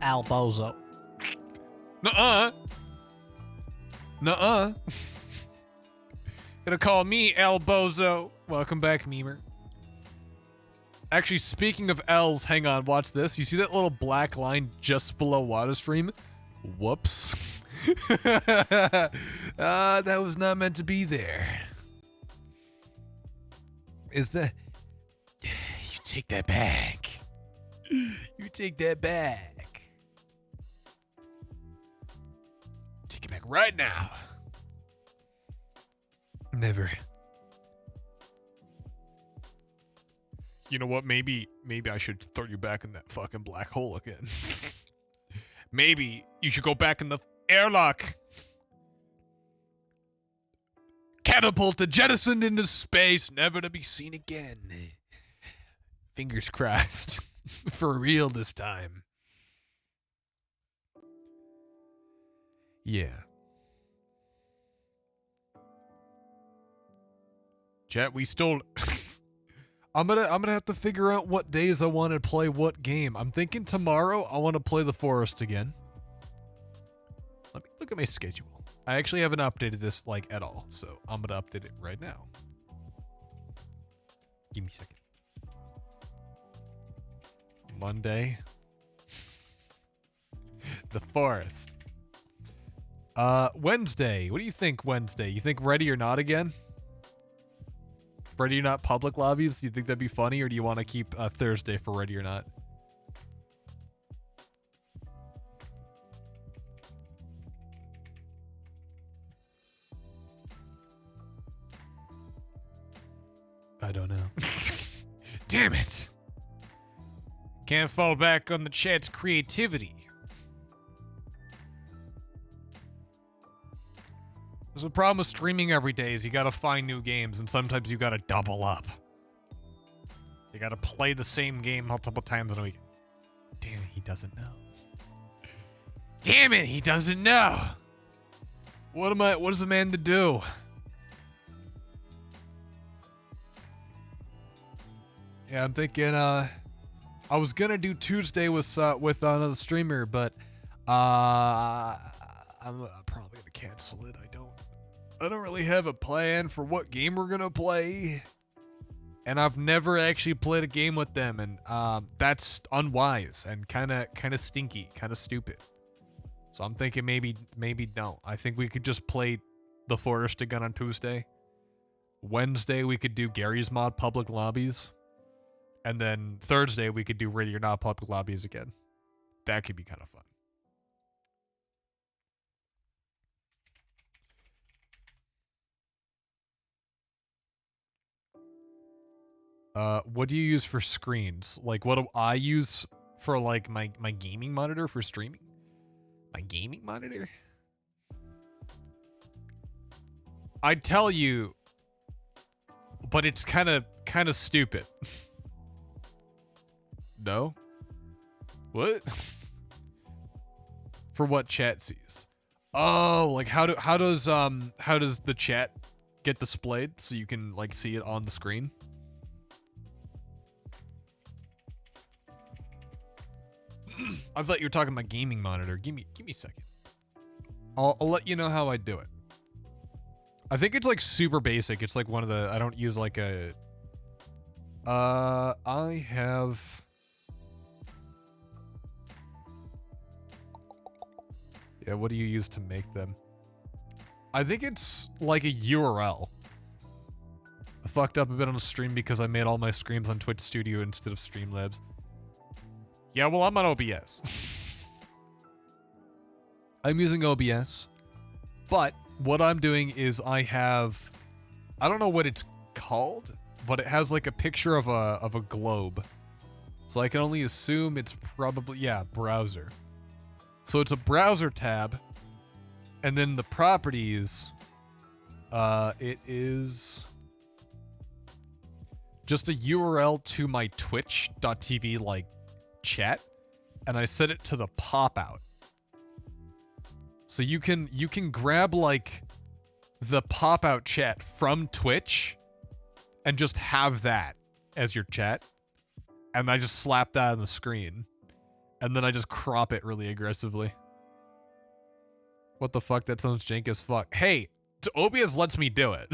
Albozo. Nuh-uh. Nuh-uh. Gonna call me Albozo. Welcome back, memer. Actually, speaking of L's, hang on, watch this. You see that little black line just below WaterStream? Whoops. That was not meant to be there. Is that... You take that back. You take that back. Take it back right now. Never. You know what? Maybe I should throw you back in that fucking black hole again. Maybe you should go back in the airlock. Catapulted, jettisoned into space, never to be seen again. Fingers crossed. For real this time. Yeah. Chat, we still... I'm gonna have to figure out what days I want to play what game. I'm thinking tomorrow I want to play The Forest again. Let me look at my schedule. I actually haven't updated this like at all, so I'm gonna update it right now. Give me a second. Monday. The Forest. Wednesday. What do you think Wednesday? You think Ready or Not again? Ready or Not public lobbies? Do you think that'd be funny, or do you want to keep Thursday for Ready or Not? I don't know. Damn it! Can't fall back on the chat's creativity. There's a problem with streaming every day is you gotta find new games, and sometimes you gotta double up. You gotta play the same game multiple times in a week. Damn it, he doesn't know. Damn it, he doesn't know! What is the man to do? Yeah, I'm thinking, I was gonna do Tuesday with another streamer, but, I'm probably gonna cancel it. I don't really have a plan for what game we're gonna play, and I've never actually played a game with them, and that's unwise and kind of stinky, kind of stupid. So I'm thinking maybe no. I think we could just play The Forest again on Tuesday. Wednesday we could do Gary's Mod public lobbies, and then Thursday we could do Ready or Not public lobbies again. That could be kind of fun. What do you use for screens? Like, what do I use for, like, my gaming monitor for streaming? My gaming monitor? I'd tell you, but it's kind of stupid. No? What? For what chat sees? Oh, like how does the chat get displayed so you can, like, see it on the screen? I thought you were talking about gaming monitor. Give me a second. I'll let you know how I do it. I think it's like super basic. It's like one of the, I don't use like a, I have, yeah, what do you use to make them? I think it's like a URL. I fucked up a bit on the stream because I made all my streams on Twitch Studio instead of Streamlabs. Yeah, well, I'm on OBS. I'm using OBS, but what I'm doing is I don't know what it's called, but it has like a picture of a globe. So I can only assume it's probably, yeah, browser. So it's a browser tab, and then the properties, it is just a URL to my twitch.tv, like, chat, and I set it to the pop out. So you can grab like the pop out chat from Twitch and just have that as your chat, and I just slap that on the screen, and then I just crop it really aggressively. What the fuck? That sounds jank as fuck. Hey, OBS lets me do it.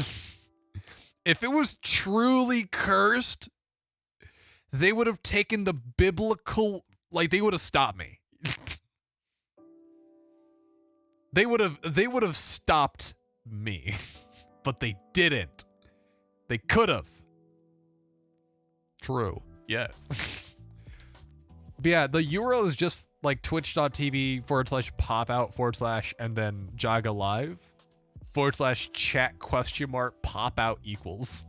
If it was truly cursed, they would have taken the biblical, like they would have stopped me. They would have stopped me. But they didn't. They could have. True. Yes. But yeah, the URL is just like twitch.tv/popout/ and then Jagga live /chat ? Popout equals.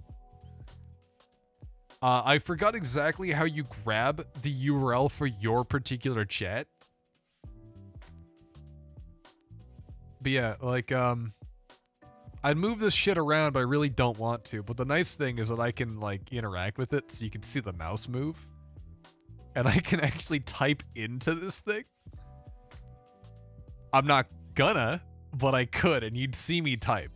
I forgot exactly how you grab the URL for your particular chat. But yeah, like, I'd move this shit around, but I really don't want to. But the nice thing is that I can, like, interact with it so you can see the mouse move. And I can actually type into this thing. I'm not gonna, but I could, and you'd see me type.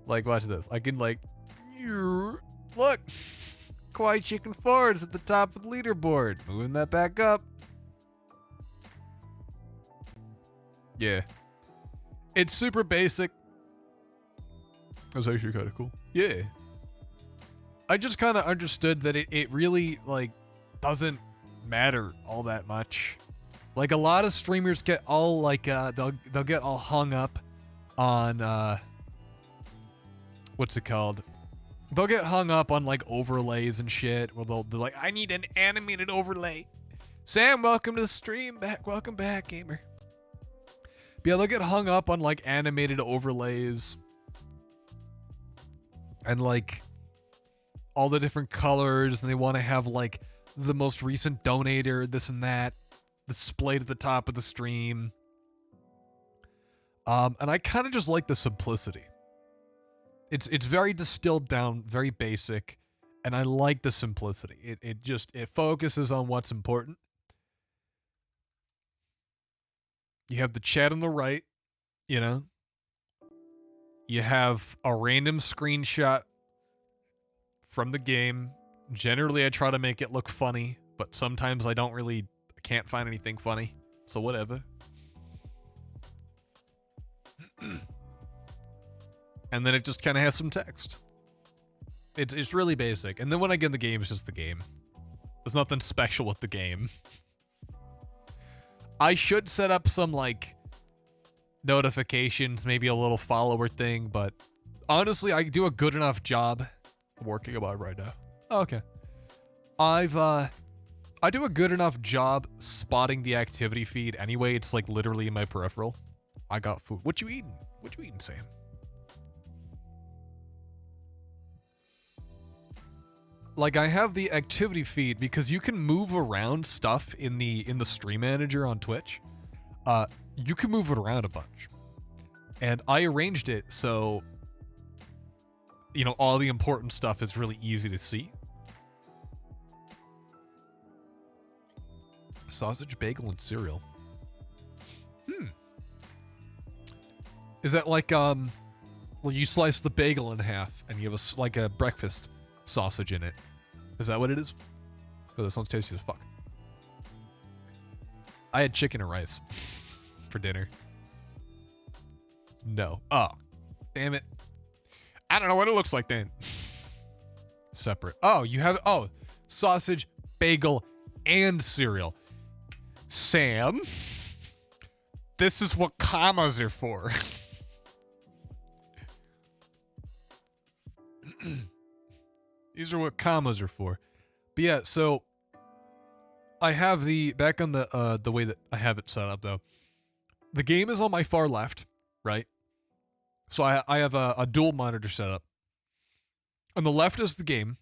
Like, watch this. I can, like, look. Quiet Chicken Ford is at the top of the leaderboard. Moving that back up. Yeah. It's super basic. That's actually kind of cool. Yeah. I just kind of understood that it really, like, doesn't matter all that much. Like, a lot of streamers get all, like, they'll get all hung up on, what's it called? They'll get hung up on, like, overlays and shit, where they'll be like, I need an animated overlay. Sam, welcome to the stream. Welcome back, gamer. But yeah, they'll get hung up on, like, animated overlays. And, like, all the different colors, and they want to have, like, the most recent donator, this and that, displayed at the top of the stream. And I kind of just like the simplicity. It's very distilled down, very basic, and I like the simplicity. It focuses on what's important. You have the chat on the right, you know. You have a random screenshot from the game. Generally, I try to make it look funny, but sometimes I can't find anything funny, so whatever. And then it just kind of has some text. It's really basic. And then when I get in the game, it's just the game. There's nothing special with the game. I should set up some, like, notifications, maybe a little follower thing, but honestly, I do a good enough job. I'm working about it right now. Oh, okay. I do a good enough job spotting the activity feed anyway. It's, like, literally in my peripheral. I got food. What you eating? What you eating, Sam? Like, I have the activity feed because you can move around stuff in the stream manager on Twitch. You can move it around a bunch. And I arranged it so, you know, all the important stuff is really easy to see. Sausage, bagel, and cereal. Is that like, well, you slice the bagel in half and you have like a breakfast sausage in it. Is that what it is? Oh, that sounds tasty as fuck. I had chicken and rice for dinner. No. Oh, damn it. I don't know what it looks like then. Separate. Oh, you have, sausage, bagel, and cereal. Sam, this is what commas are for. These are what commas are for. But yeah, so I have back on the way that I have it set up though. The game is on my far left, right? So I have a dual monitor set up. On the left is the game.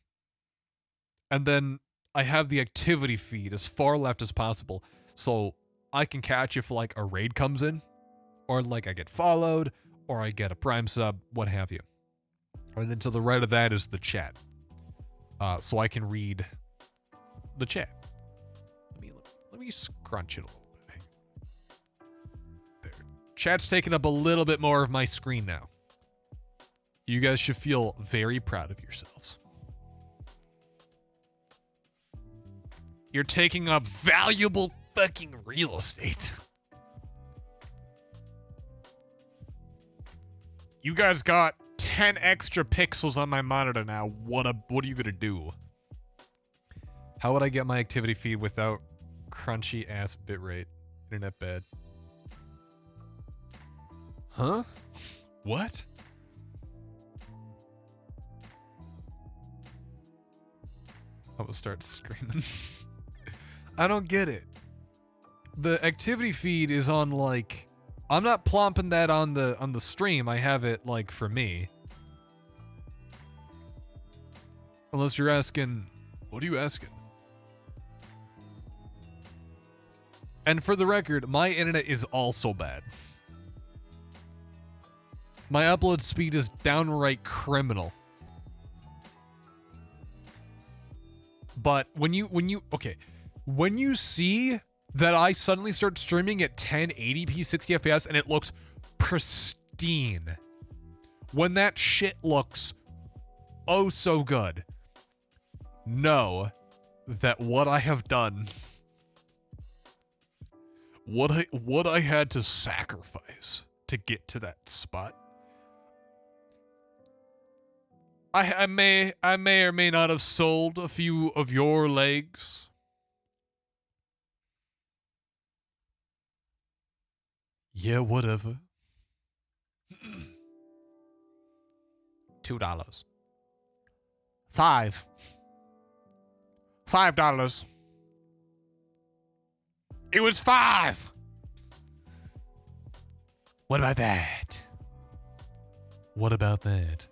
And then I have the activity feed as far left as possible. So I can catch if like a raid comes in, or like I get followed, or I get a prime sub, what have you. And then to the right of that is the chat. So I can read the chat. Let me scrunch it a little bit. There. Chat's taking up a little bit more of my screen now. You guys should feel very proud of yourselves. You're taking up valuable fucking real estate. You guys got 10 extra pixels on my monitor now. What are you gonna do? How would I get my activity feed without crunchy ass bitrate? Internet bad. Huh? What? I will start screaming. I don't get it. The activity feed is on, like, I'm not plopping that on the stream. I have it, like, for me. Unless you're asking, what are you asking? And for the record, my internet is also bad. My upload speed is downright criminal. But when you see that I suddenly start streaming at 1080p 60 FPS and it looks pristine, when that shit looks oh so good, know that what I have done, what I had to sacrifice to get to that spot, I may or may not have sold a few of your legs. Yeah, whatever. $2. $5. It was $5. What about that? What about that?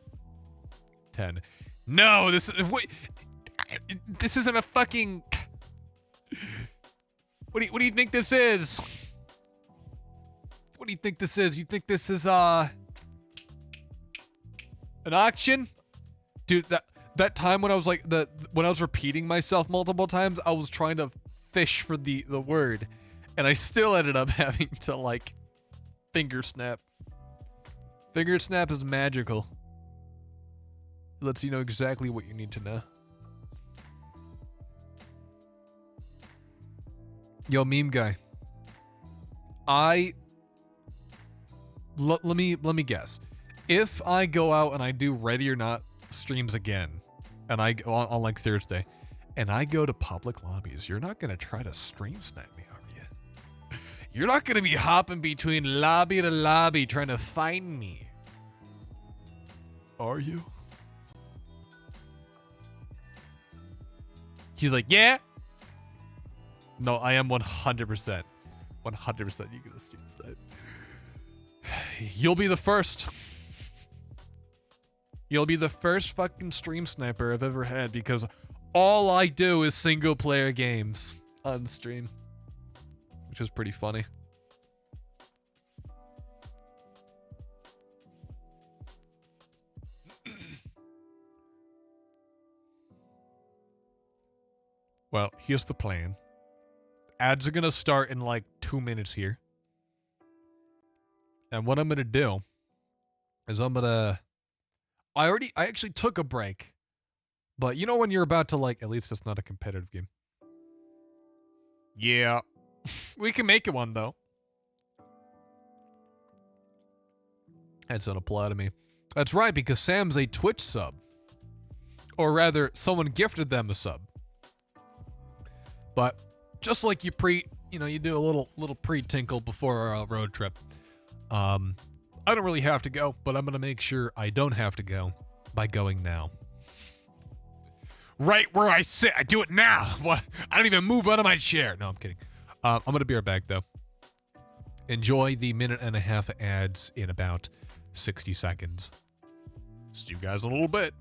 10. No, this isn't a fucking. What do you think this is? What do you think this is? You think this is an auction? Dude, that time when I was like when I was repeating myself multiple times, I was trying to fish for the word, and I still ended up having to, like, finger snap. Finger snap is magical. It lets you know exactly what you need to know. Yo, meme guy. Let me guess. If I go out and I do Ready or Not streams again, and I go on like Thursday, and I go to public lobbies, you're not gonna try to stream snipe me, are you? You're not gonna be hopping between lobby to lobby trying to find me, are you? He's like, yeah. No, I am 100%. 100% you gonna stream snipe. You'll be the first. You'll be the first fucking stream sniper I've ever had, because all I do is single player games on stream, which is pretty funny. Well, here's the plan. Ads are gonna start in like 2 minutes here. And what I'm gonna do is I actually took a break. But you know when you're about to, like, at least it's not a competitive game. Yeah. We can make it one, though. That's don't apply to me. That's right, because Sam's a Twitch sub. Or rather, someone gifted them a sub. But just like you do a little pre-tinkle before our road trip. I don't really have to go, but I'm gonna make sure I don't have to go by going now. Right where I sit. I do it now. What? I don't even move out of my chair. No, I'm kidding. I'm gonna be right back though. Enjoy the 1.5 ads in about 60 seconds. See you guys in a little bit.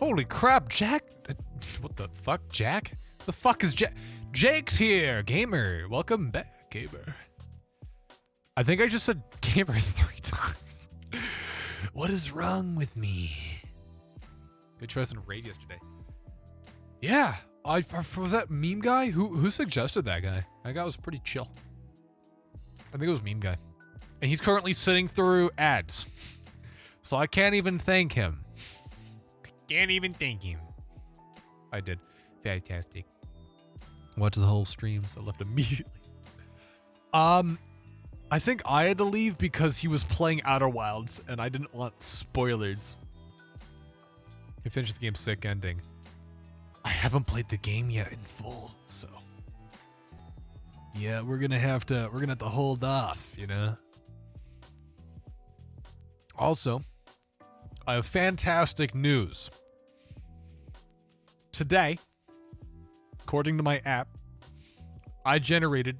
Holy crap, Jack. What the fuck, Jack? The fuck is Jack? Jake's here, gamer. Welcome back, gamer. I think I just said gamer 3 times. What is wrong with me? Good choice on raid yesterday. Yeah, was that meme guy? Who suggested that guy? That guy was pretty chill. I think it was meme guy. And he's currently sitting through ads. So I can't even thank him. Can't even thank him. I did. Fantastic. Watched the whole stream, so I left immediately. I think I had to leave because he was playing Outer Wilds and I didn't want spoilers. He finished the game sick ending. I haven't played the game yet in full, so yeah, we're gonna have to hold off, you know. Also, I have fantastic news. Today, according to my app, I generated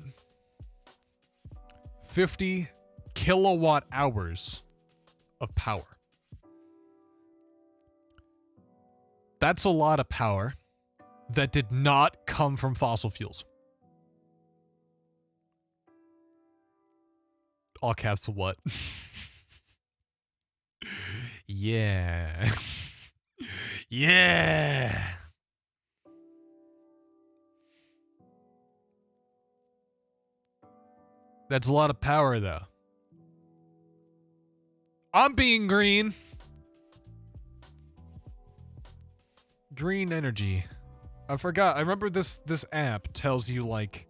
50 kilowatt hours of power. That's a lot of power that did not come from fossil fuels. All caps of what? Yeah. Yeah. That's a lot of power, though. I'm being green. Green energy. I forgot. I remember this app tells you like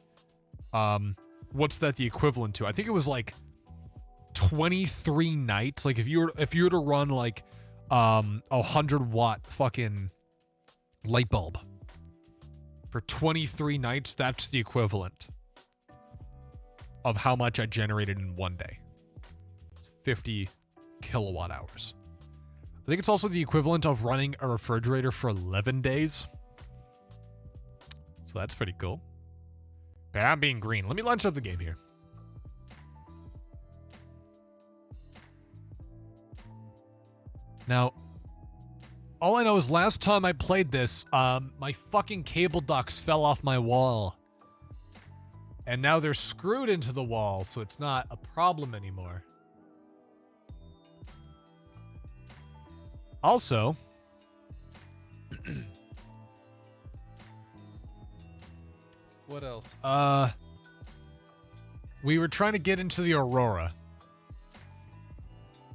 what's that the equivalent to? I think it was like 23 nights. Like if you were to run like a 100-watt fucking light bulb for 23 nights, that's the equivalent of how much I generated in one day. 50 kilowatt hours. I think it's also the equivalent of running a refrigerator for 11 days. So that's pretty cool. But I'm being green. Let me launch up the game here. Now, all I know is last time I played this, my fucking cable ducts fell off my wall. And now they're screwed into the wall, so it's not a problem anymore. Also, what else? We were trying to get into the Aurora,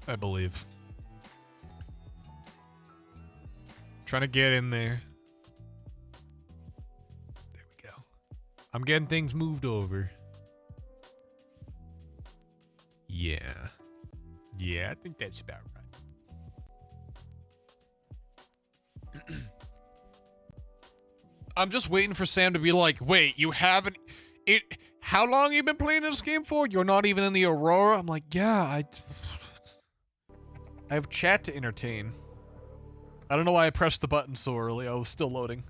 I believe. Trying to get in there. There we go. I'm getting things moved over. Yeah. Yeah, I think that's about right. I'm just waiting for Sam to be like, wait, you haven't... How long you been playing this game for? You're not even in the Aurora? I'm like, yeah, I have chat to entertain. I don't know why I pressed the button so early. I was still loading.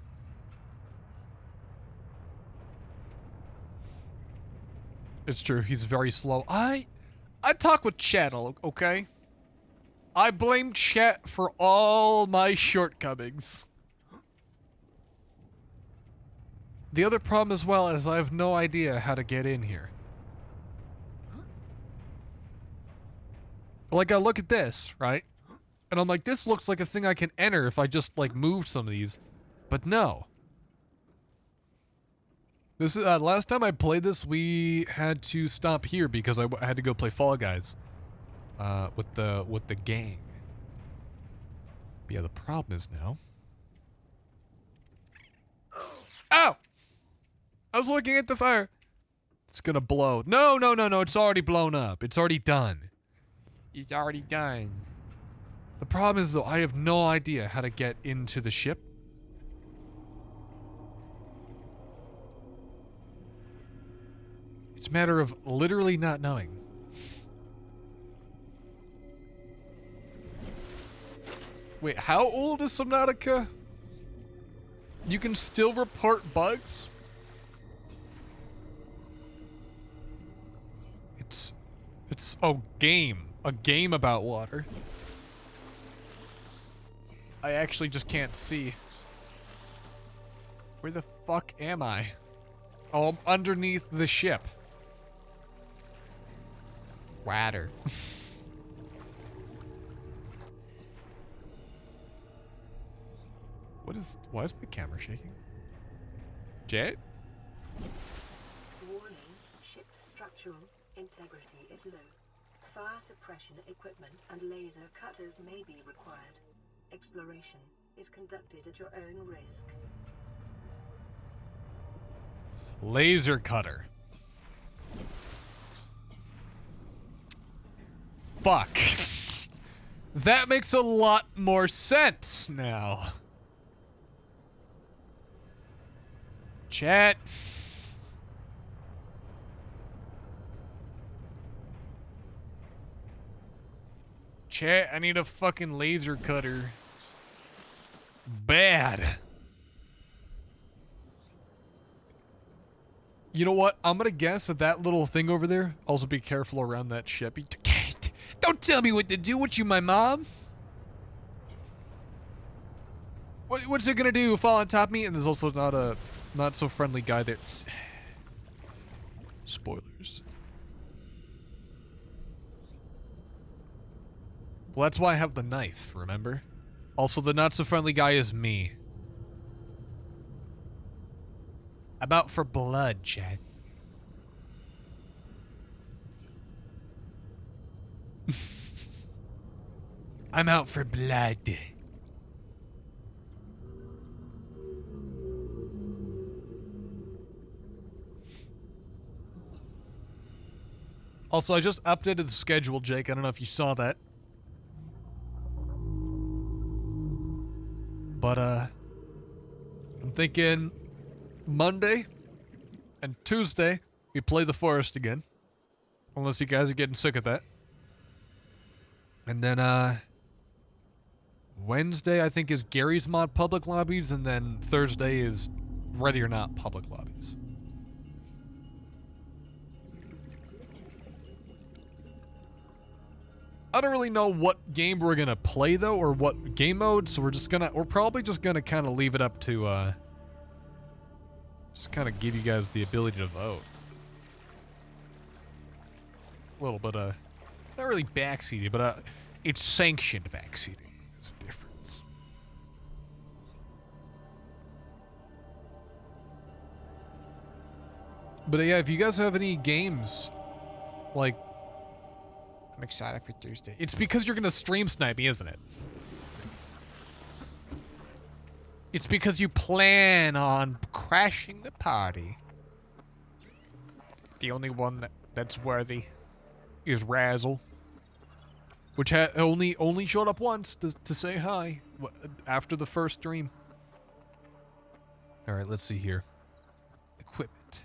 It's true. He's very slow. I talk with chat, okay? I blame chat for all my shortcomings. The other problem as well is I have no idea how to get in here. Like, I look at this, right? And I'm like, this looks like a thing I can enter if I just, like, move some of these. But no. This is, last time I played this, we had to stop here because I had to go play Fall Guys. With the gang. But yeah, the problem is now... Ow! I was looking at the fire. It's gonna blow. No, no, no, no. It's already blown up. It's already done. It's already done. The problem is, though, I have no idea how to get into the ship. It's a matter of literally not knowing. Wait, how old is Subnautica? You can still report bugs? It's oh, game. A game about water. I actually just can't see. Where the fuck am I? Oh, I'm underneath the ship. Water. Why is my camera shaking? Jet? Warning, ship's structural integrity is low. Fire suppression equipment and laser cutters may be required. Exploration is conducted at your own risk. Laser cutter. Fuck. That makes a lot more sense now. Chat. Chat, I need a fucking laser cutter. Bad. You know what? I'm gonna guess that that little thing over there. Also, be careful around that ship. Don't tell me what to do. What, you, my mom? What's it gonna do? Fall on top of me? And there's also not so friendly guy that's. Spoilers. Well, that's why I have the knife. Remember? Also, the not so friendly guy is me. I'm out for blood, Chad. I'm out for blood. Also, I just updated the schedule, Jake. I don't know if you saw that. But, I'm thinking Monday and Tuesday, we play the forest again. Unless you guys are getting sick of that. And then, Wednesday, I think, is Gary's Mod public lobbies, and then Thursday is Ready or Not public lobbies. I don't really know what game we're gonna play though, or what game mode, so we're probably just gonna kind of leave it up to, just kind of give you guys the ability to vote. A little bit, not really backseating, but, it's sanctioned backseating. There's a difference. But yeah, if you guys have any games, like, I'm excited for Thursday. It's because you're gonna stream snipe me, isn't it? It's because you plan on crashing the party. The only one that's worthy is Razzle, which only showed up once to say hi after the first stream. All right, let's see here. Equipment.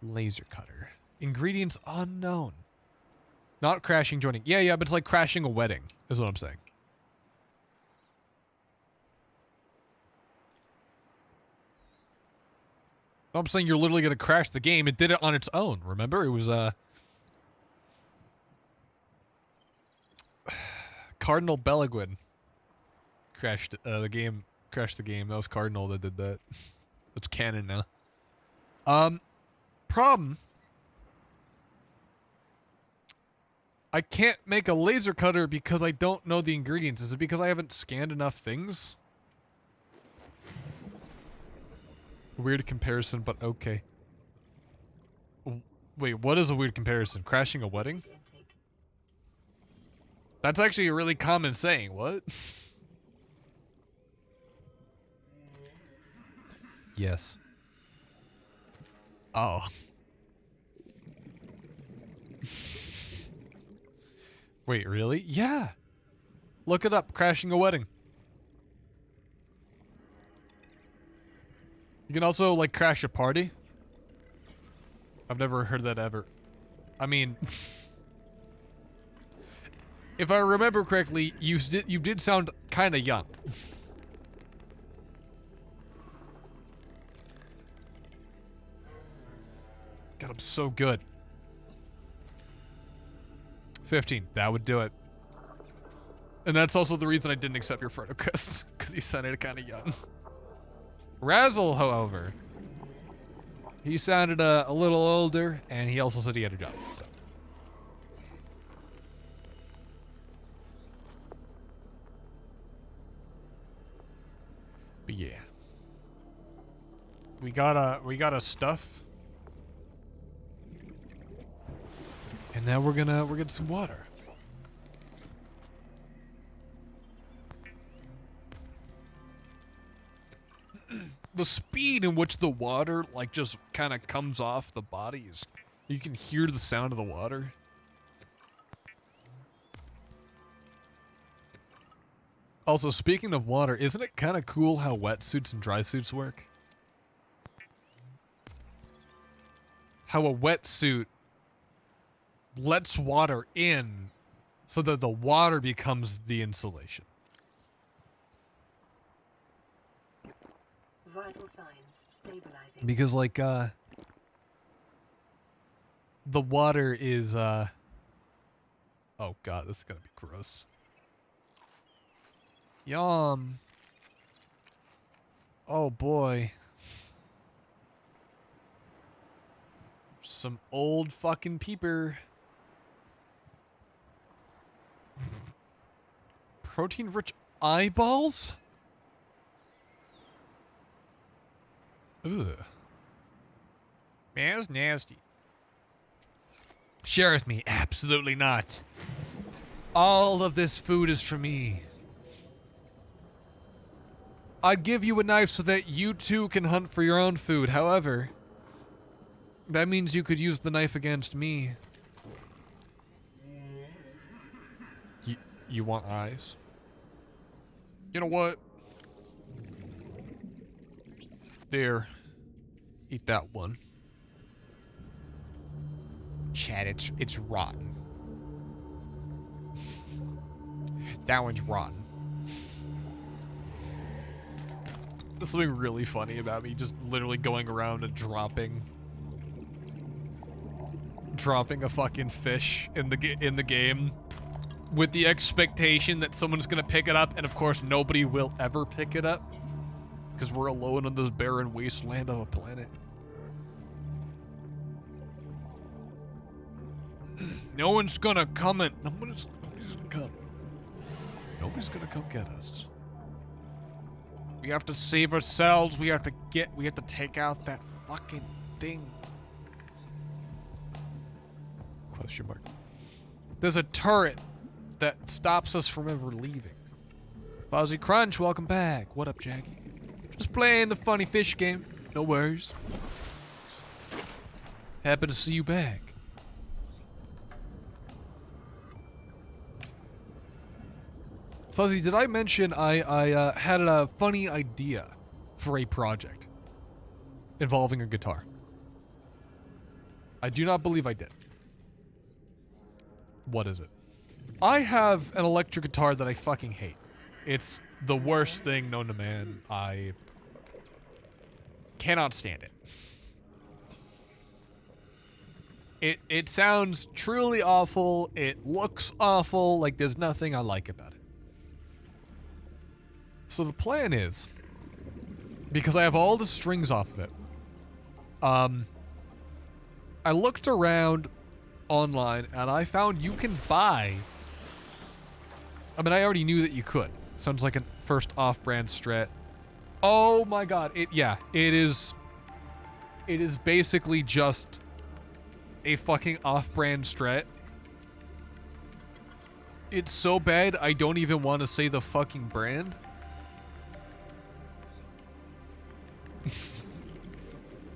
Laser cutter. Ingredients unknown. Not crashing, joining. Yeah, but it's like crashing a wedding, is what I'm saying. I'm saying you're literally going to crash the game. It did it on its own, remember? It was, Cardinal Belleguin crashed the game. Crashed the game. That was Cardinal that did that. It's canon now. Problem. I can't make a laser cutter because I don't know the ingredients. Is it because I haven't scanned enough things? Weird comparison, but okay. Wait, what is a weird comparison? Crashing a wedding? That's actually a really common saying. What? Yes. Oh. Wait, really? Yeah. Look it up. Crashing a wedding. You can also, like, crash a party. I've never heard that ever. I mean, if I remember correctly, you did sound kind of young. God, I'm so good. 15. That would do it. And that's also the reason I didn't accept your friend request, because he sounded kind of young. Razzle, however, he sounded a little older, and he also said he had a job, so. But yeah. We gotta stuff. And now we're getting some water. The speed in which the water like just kind of comes off the body is, you can hear the sound of the water. Also, speaking of water, isn't it kind of cool how wetsuits and dry suits work? How a wetsuit lets water in so that the water becomes the insulation. Vital signs stabilizing. Because like the water is oh god, this is gonna be gross. Yum. Oh boy. Some old fucking peeper. Protein-rich eyeballs? Ugh. Man, that's nasty. Share with me. Absolutely not. All of this food is for me. I'd give you a knife so that you too can hunt for your own food. However, that means you could use the knife against me. You want eyes? You know what? There. Eat that one. Chad, it's rotten. That one's rotten. There's something really funny about me just literally going around and dropping a fucking fish in the game with the expectation that someone's gonna pick it up, and of course nobody will ever pick it up because we're alone on this barren wasteland of a planet. No one's gonna come and nobody's gonna come. Nobody's gonna come get us. We have to save ourselves. We have to take out that fucking thing. Question mark. There's a turret that stops us from ever leaving. Fuzzy Crunch, welcome back. What up, Jaggy? Just playing the funny fish game. No worries. Happy to see you back. Fuzzy, did I mention I had a funny idea for a project involving a guitar? I do not believe I did. What is it? I have an electric guitar that I fucking hate. It's the worst thing known to man. I cannot stand it. It sounds truly awful. It looks awful. Like there's nothing I like about it. So the plan is, because I have all the strings off of it, I looked around online and I found you can buy, I mean, I already knew that you could. Sounds like a first off-brand Strat. Oh my god, it is basically just a fucking off-brand Strat. It's so bad I don't even want to say the fucking brand.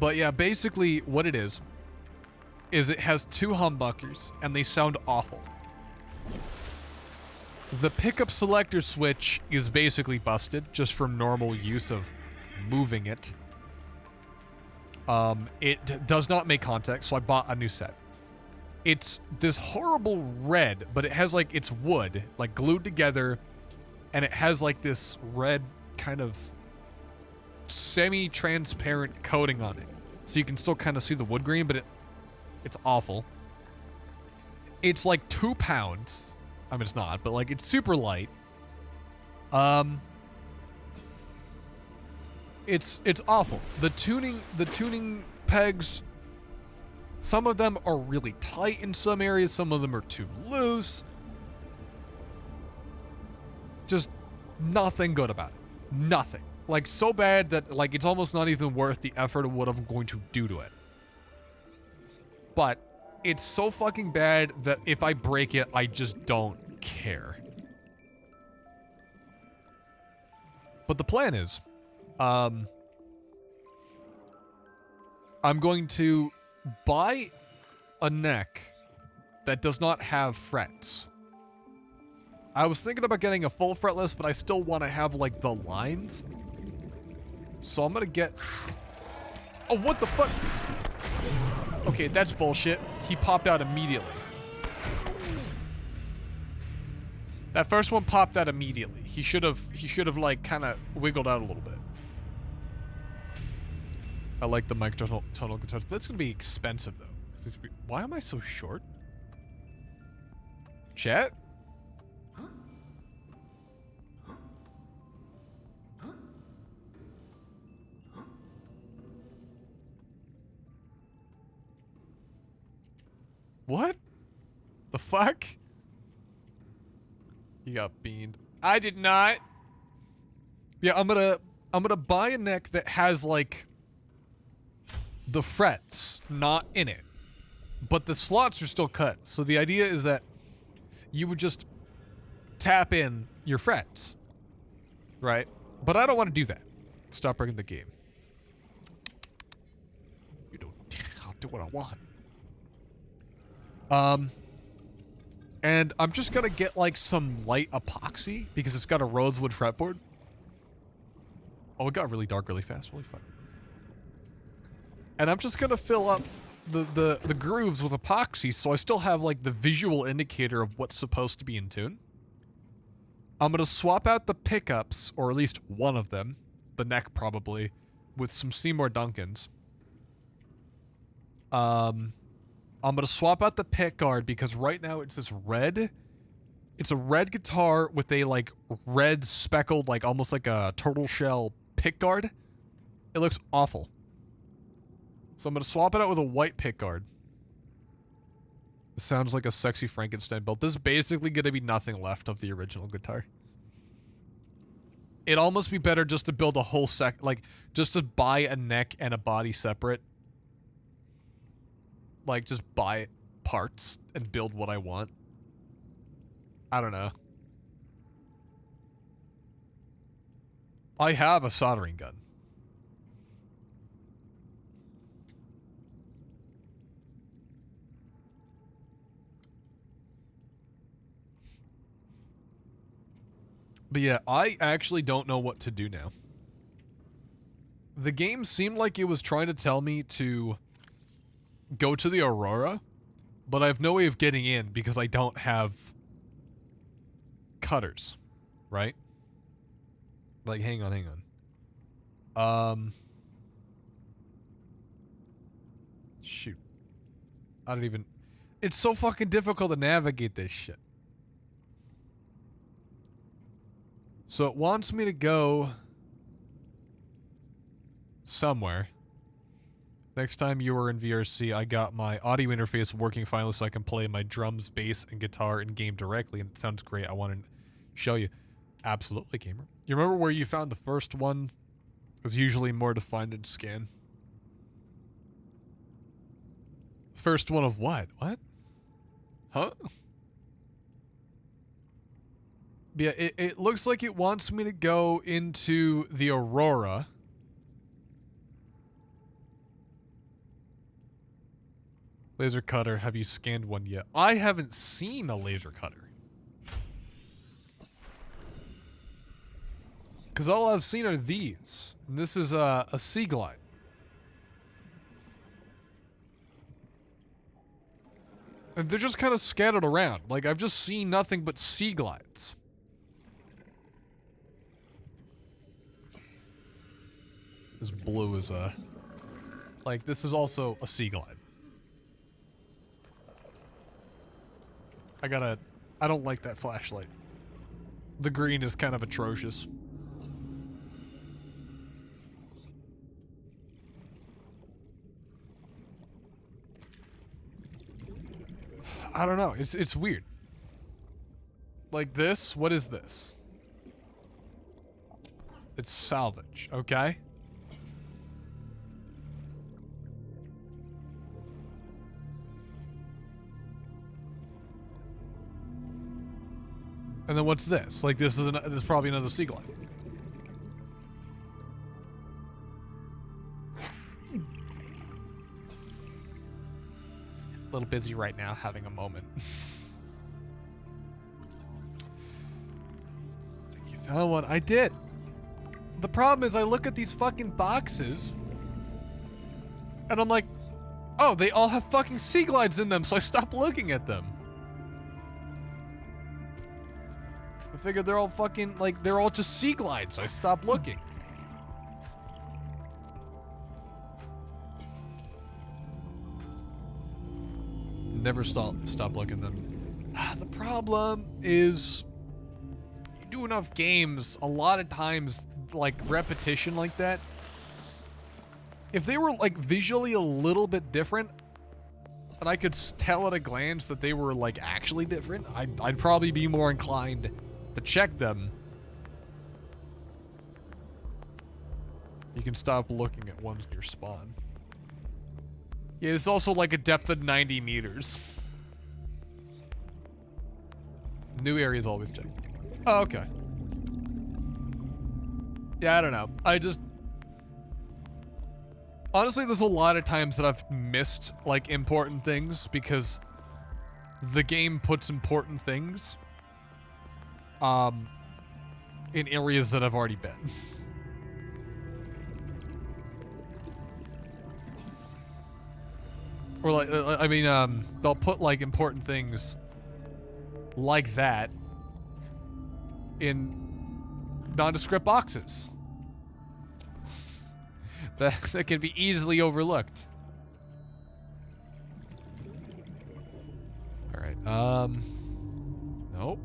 But yeah, basically what it is it has two humbuckers and they sound awful. The pickup selector switch is basically busted just from normal use of moving it. It does not make contact, so I bought a new set. It's this horrible red, but it has like, it's wood, like glued together, and it has like this red kind of semi-transparent coating on it. So you can still kind of see the wood grain, but it's awful. It's like 2 pounds. I mean, it's not, but like it's super light. It's awful. The tuning pegs, some of them are really tight in some areas, some of them are too loose. Just nothing good about it. Nothing. Like, so bad that, like, it's almost not even worth the effort of what I'm going to do to it. But it's so fucking bad that if I break it, I just don't care. But the plan is, I'm going to buy a neck that does not have frets. I was thinking about getting a full fretless, but I still want to have, like, the lines. So I'm gonna get... Oh, what the fuck? Okay, that's bullshit. He popped out immediately. That first one popped out immediately. He should have like kind of wiggled out a little bit. I like the microtonal guitars. That's gonna be expensive though. Why am I so short? Chat? What? The fuck? You got beamed. I did not. Yeah, I'm gonna buy a neck that has like the frets not in it, but the slots are still cut. So the idea is that you would just tap in your frets, right? But I don't want to do that. Stop breaking the game. You don't. I'll do what I want. And I'm just gonna get like some light epoxy because it's got a rosewood fretboard. Oh, it got really dark really fast. Holy fuck. And I'm just gonna fill up the grooves with epoxy so I still have like the visual indicator of what's supposed to be in tune. I'm gonna swap out the pickups, or at least one of them, the neck probably, with some Seymour Duncans. I'm gonna swap out the pick guard because right now it's this red. It's a red guitar with a like red speckled, like almost like a turtle shell pick guard. It looks awful. So I'm gonna swap it out with a white pick guard. It sounds like a sexy Frankenstein build. This is basically gonna be nothing left of the original guitar. It'd almost be better just to build a whole just to buy a neck and a body separate. Like, just buy parts and build what I want. I don't know. I have a soldering gun. But yeah, I actually don't know what to do now. The game seemed like it was trying to tell me to go to the Aurora, but I have no way of getting in because I don't have cutters, right? Like, hang on. Shoot. I don't even... It's so fucking difficult to navigate this shit. So it wants me to go somewhere. Next time you were in VRC, I got my audio interface working finally so I can play my drums, bass, and guitar in-game directly, and it sounds great. I want to show you. Absolutely, gamer. You remember where you found the first one? It's usually more defined in scan. First one of what? What? Huh? Yeah, it looks like it wants me to go into the Aurora. Laser cutter, have you scanned one yet? I haven't seen a laser cutter. Because all I've seen are these. And this is a Sea Glide. And they're just kind of scattered around. Like, I've just seen nothing but Sea Glides. This blue is like, this is also a Sea Glide. I don't like that flashlight. The green is kind of atrocious. I don't know. It's weird. Like this? What is this? It's salvage, okay? And then what's this? Like this is probably another sea glide. A little busy right now, having a moment. I think you found one. I did. The problem is I look at these fucking boxes and I'm like, oh, they all have fucking sea glides in them, so I stopped looking at them. I figured they're all fucking, like, they're all just sea glides, so I stopped looking. Never stop looking at them. The problem is, you do enough games, a lot of times, like, repetition like that, if they were, like, visually a little bit different, and I could tell at a glance that they were, like, actually different, I'd probably be more inclined to check them. You can stop looking at ones near spawn. Yeah, it's also like a depth of 90 meters. New areas always check. Oh, okay. Yeah, I don't know. Honestly, there's a lot of times that I've missed, like, important things because the game puts important things in areas that I've already been. Or like, I mean, they'll put like important things like that in nondescript boxes that can be easily overlooked. All right. Nope.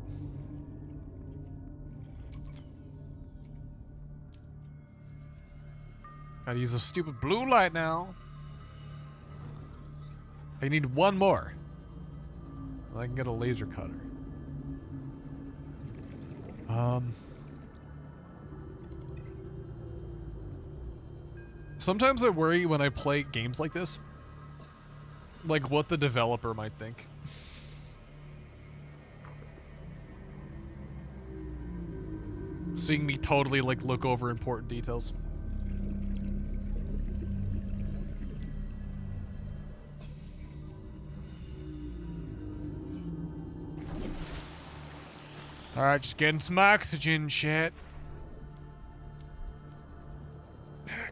Gotta use a stupid blue light now. I need one more. I can get a laser cutter. Sometimes I worry when I play games like this, like what the developer might think. Seeing me totally like look over important details. Alright, just getting some oxygen, shit.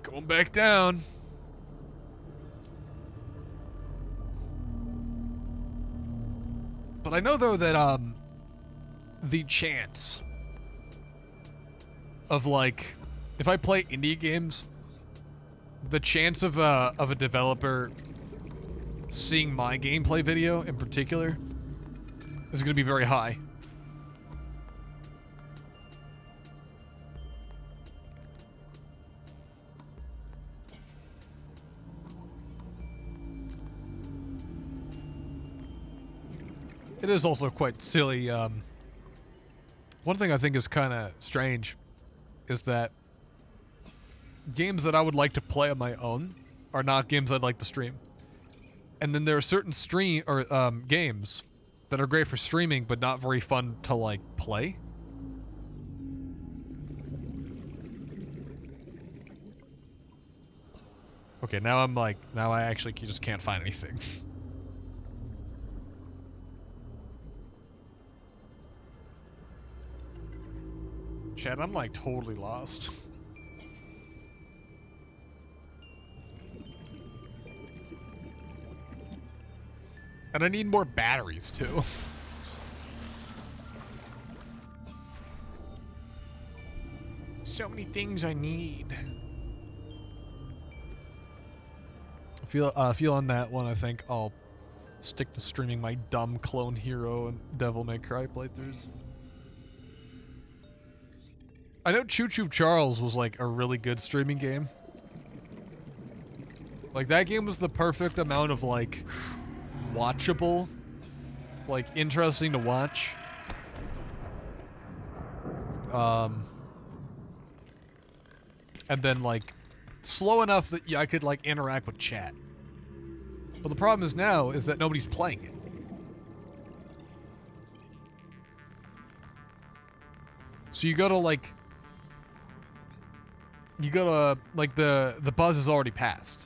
Going back down. But I know though that the chance of like if I play indie games, the chance of a developer seeing my gameplay video in particular is going to be very high. It is also quite silly. One thing I think is kind of strange is that games that I would like to play on my own are not games I'd like to stream. And then there are certain games that are great for streaming but not very fun to like play. Okay, now I actually just can't find anything. Chad, I'm like totally lost. And I need more batteries too. So many things I need. I feel on that one, I think I'll stick to streaming my dumb Clone Hero and Devil May Cry playthroughs. I know Choo Choo Charles was like a really good streaming game. Like that game was the perfect amount of like watchable, like interesting to watch. And then like slow enough that I could like interact with chat. But the problem is now is that nobody's playing it. So you go to like the buzz is already passed.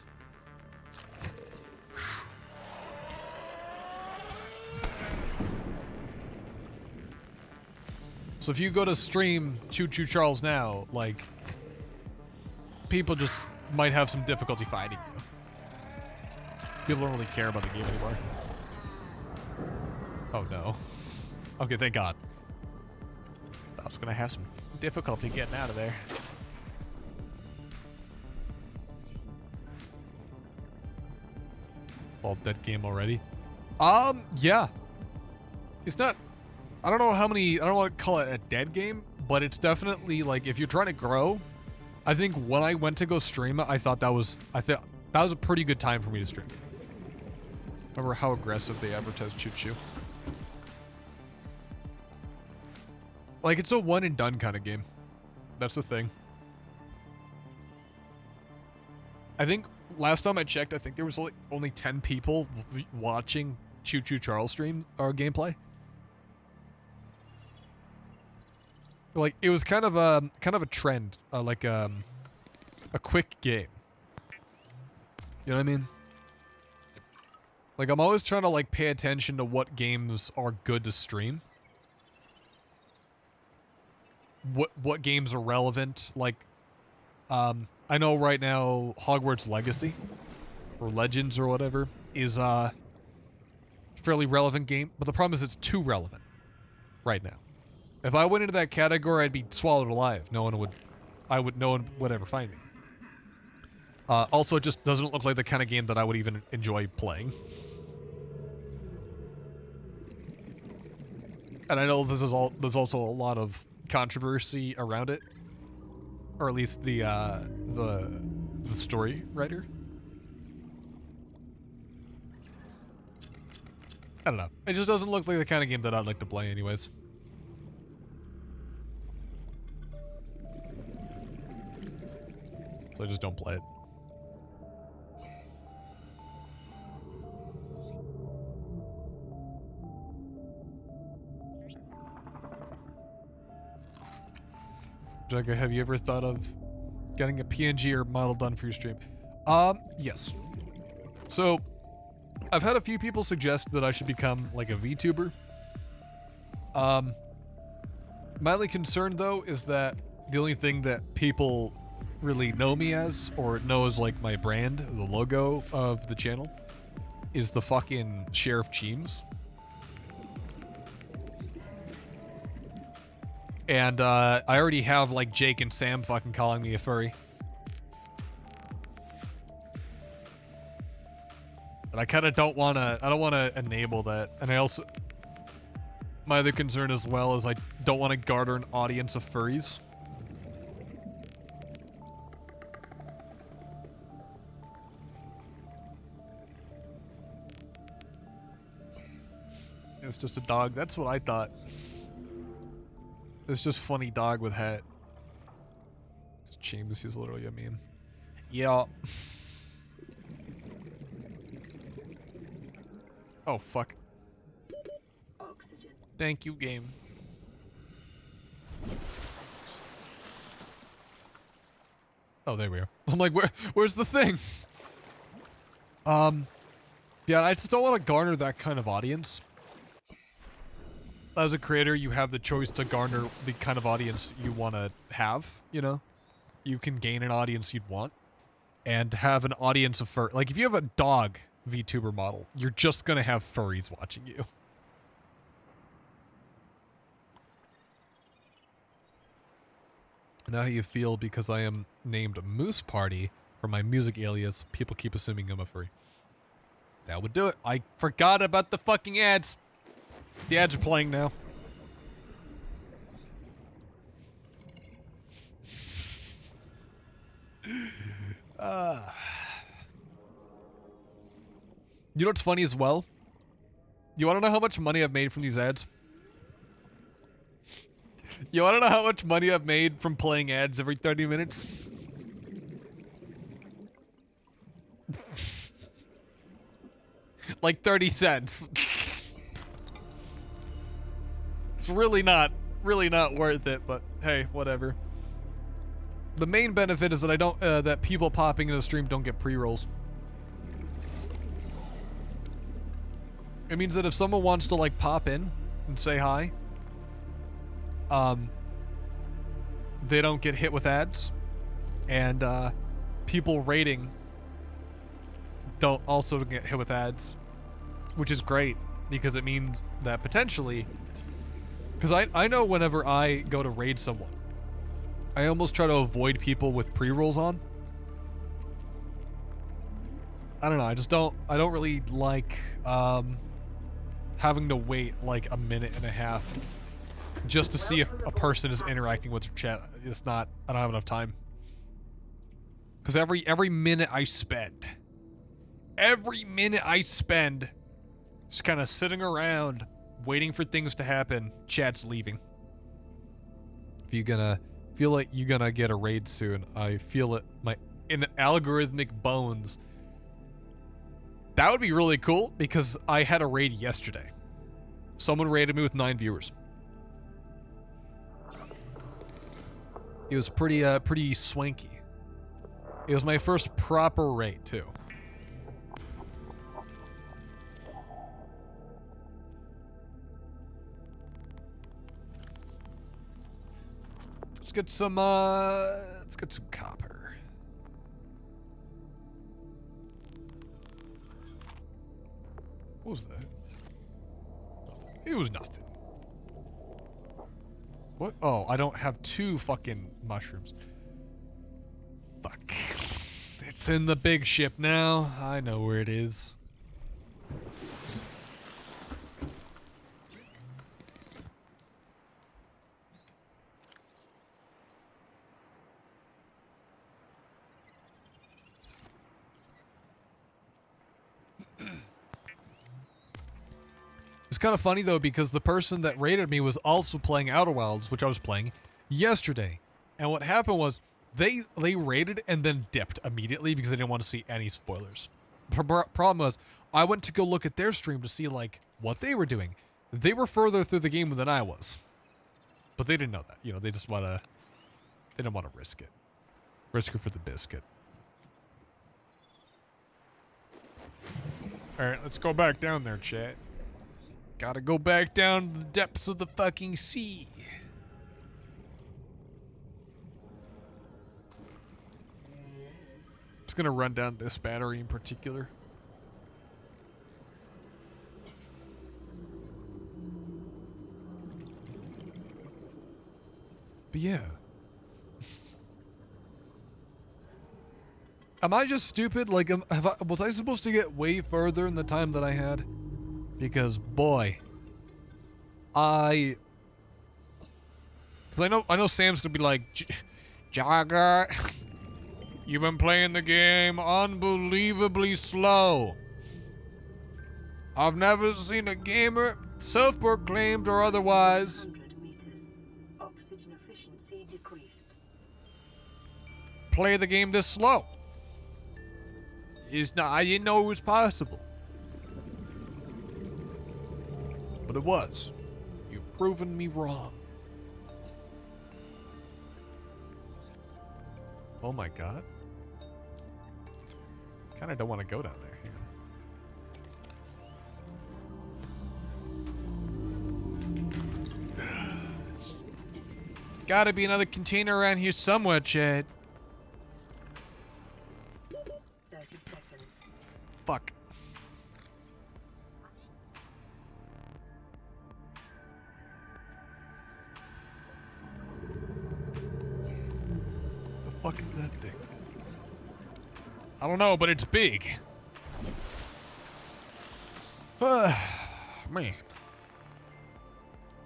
So if you go to stream Choo Choo Charles now, like people just might have some difficulty finding you. People don't really care about the game anymore. Oh no. Okay, thank God. I was gonna have some difficulty getting out of there. All dead game already? Yeah. It's not, I don't know how many, I don't want to call it a dead game, but it's definitely like, if you're trying to grow, I think when I went to go stream it, I thought that was a pretty good time for me to stream. Remember how aggressive they advertised Choo Choo. Like, it's a one and done kind of game. That's the thing. I think last time I checked, I think there was like only 10 people watching Choo Choo Charles stream or gameplay. Like, it was kind of a trend, like a quick game. You know what I mean? Like, I'm always trying to like pay attention to what games are good to stream. What games are relevant? Like, I know right now Hogwarts Legacy or Legends or whatever is a fairly relevant game, but the problem is it's too relevant right now. If I went into that category, I'd be swallowed alive. No one would ever find me. Also, it just doesn't look like the kind of game that I would even enjoy playing. And I know there's also a lot of controversy around it, or at least the story writer. I don't know. It just doesn't look like the kind of game that I'd like to play anyways. So I just don't play it. Jagga, have you ever thought of getting a PNG or model done for your stream? Yes. So, I've had a few people suggest that I should become like a VTuber. My only concern though is that the only thing that people really know me as, or know as like my brand, the logo of the channel, is the fucking Sheriff Cheems. And I already have like Jake and Sam fucking calling me a furry. And I kind of don't want to enable that. And I also, my other concern as well is I don't want to garner an audience of furries. It's just a dog. That's what I thought. It's just funny dog with hat. James is literally a meme. Yeah. Oh, fuck. Oxygen. Thank you, game. Oh, there we are. I'm like, where's the thing? Yeah, I just don't want to garner that kind of audience. As a creator, you have the choice to garner the kind of audience you want to have, you know? You can gain an audience you'd want. And have an audience of like, if you have a dog VTuber model, you're just gonna have furries watching you. Now how you feel because I am named Moose Party for my music alias, people keep assuming I'm a furry. That would do it. I forgot about the fucking ads. The ads are playing now. You know what's funny as well? You want to know how much money I've made from these ads? You want to know how much money I've made from playing ads every 30 minutes? Like 30 cents. It's really not worth it, but hey, whatever. The main benefit is that I don't, that people popping into the stream don't get pre-rolls. It means that if someone wants to like pop in and say hi, they don't get hit with ads, and people rating don't also get hit with ads, which is great because it means that potentially, because I know whenever I go to raid someone, I almost try to avoid people with pre-rolls on. I don't know, I don't really like having to wait like a minute and a half just to see if a person is interacting with their chat. It's not, I don't have enough time. Because every minute I spend just kind of sitting around waiting for things to happen, chat's leaving. If you're gonna feel like you're gonna get a raid soon, I feel it in algorithmic bones. That would be really cool because I had a raid yesterday. Someone raided me with 9 viewers. It was pretty swanky. It was my first proper raid too. Let's get some copper. What was that? It was nothing. What? Oh, I don't have 2 fucking mushrooms. Fuck. It's in the big ship now. I know where it is. It's kind of funny though because the person that raided me was also playing Outer Wilds, which I was playing yesterday. And what happened was they raided and then dipped immediately because they didn't want to see any spoilers. Problem was I went to go look at their stream to see like what they were doing. They were further through the game than I was. But they didn't know that. You know, they didn't want to risk it. Risk it for the biscuit. Alright, let's go back down there, chat. Gotta go back down to the depths of the fucking sea. Just gonna run down this battery in particular. But yeah. Am I just stupid? Like, was I supposed to get way further in the time that I had? Because boy, because I know Sam's gonna be like, Jagga, you've been playing the game unbelievably slow. I've never seen a gamer, self-proclaimed or otherwise, 100 meters. Oxygen efficiency decreased. play the game this slow. I didn't know it was possible. But it was. You've proven me wrong. Oh my god. Kinda don't want to go down there. Gotta be another container around here somewhere, Chad. 30 seconds. Fuck. The fuck is that thing? I don't know, but it's big. Man.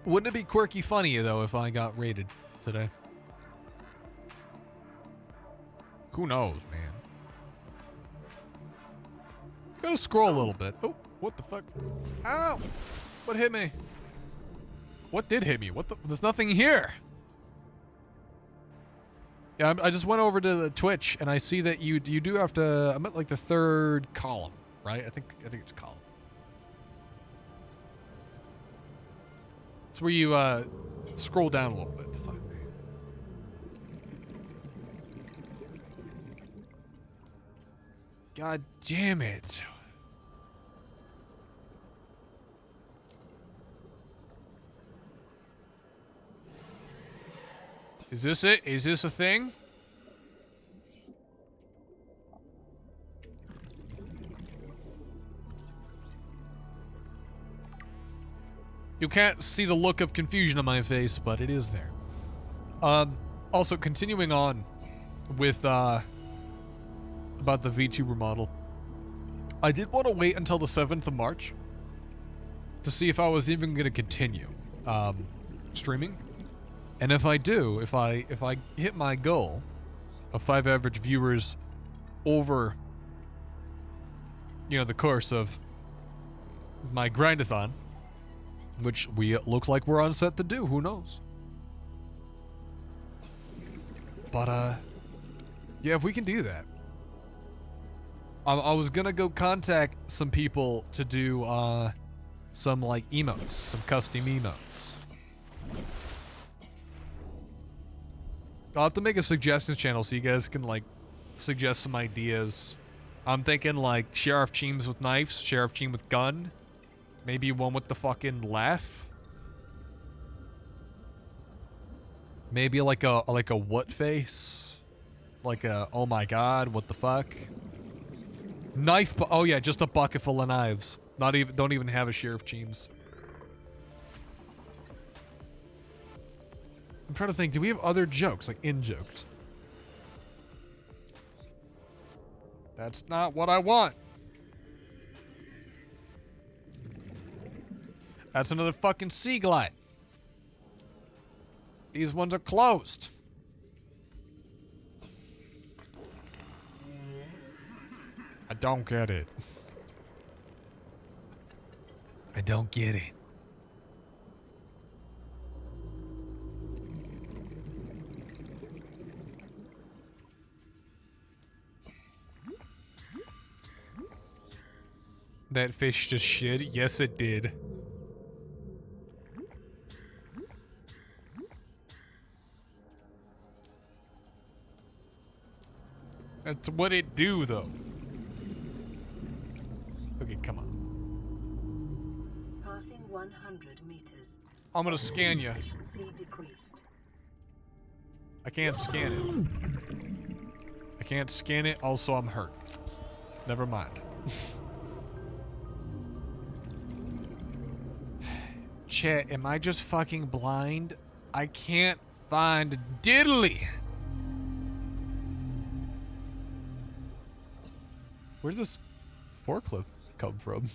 Wouldn't it be quirky funny, though, if I got raided today? Who knows, man? Gotta scroll a little bit. Oh, what the fuck? Ow! What hit me? What did hit me? What the? There's nothing here. Yeah, I just went over to the Twitch and I see that you do have to. I'm at like the third column, right? I think it's column. It's where you scroll down a little bit to find me. God damn it. Is this it? Is this a thing? You can't see the look of confusion on my face, but it is there. Also, continuing on with, about the VTuber model. I did want to wait until the 7th of March to see if I was even going to continue, streaming. And if I do, if I hit my goal of 5 average viewers over, you know, the course of my Grindathon, which we look like we're on set to do, who knows? But, yeah, if we can do that. I was gonna go contact some people to do, some, like, emotes, some custom emotes. I'll have to make a suggestions channel so you guys can, like, suggest some ideas. I'm thinking, like, Sheriff Cheems with knives, Sheriff Cheem with gun. Maybe one with the fucking laugh. Maybe like a what face? Like a, oh my god, what the fuck? Knife, oh yeah, just a bucket full of knives. Don't even have a Sheriff Cheems. I'm trying to think, do we have other jokes, like in-jokes? That's not what I want. That's another fucking sea glide. These ones are closed. I don't get it. I don't get it. That fish just shit? Yes, it did. That's what it do, though. Okay, come on. Passing 100 meters. I'm gonna scan you. Efficiency decreased. I can't scan it. I can't scan it. Also, I'm hurt. Never mind. Chat, am I just fucking blind? I can't find diddly. Where did this forklift come from?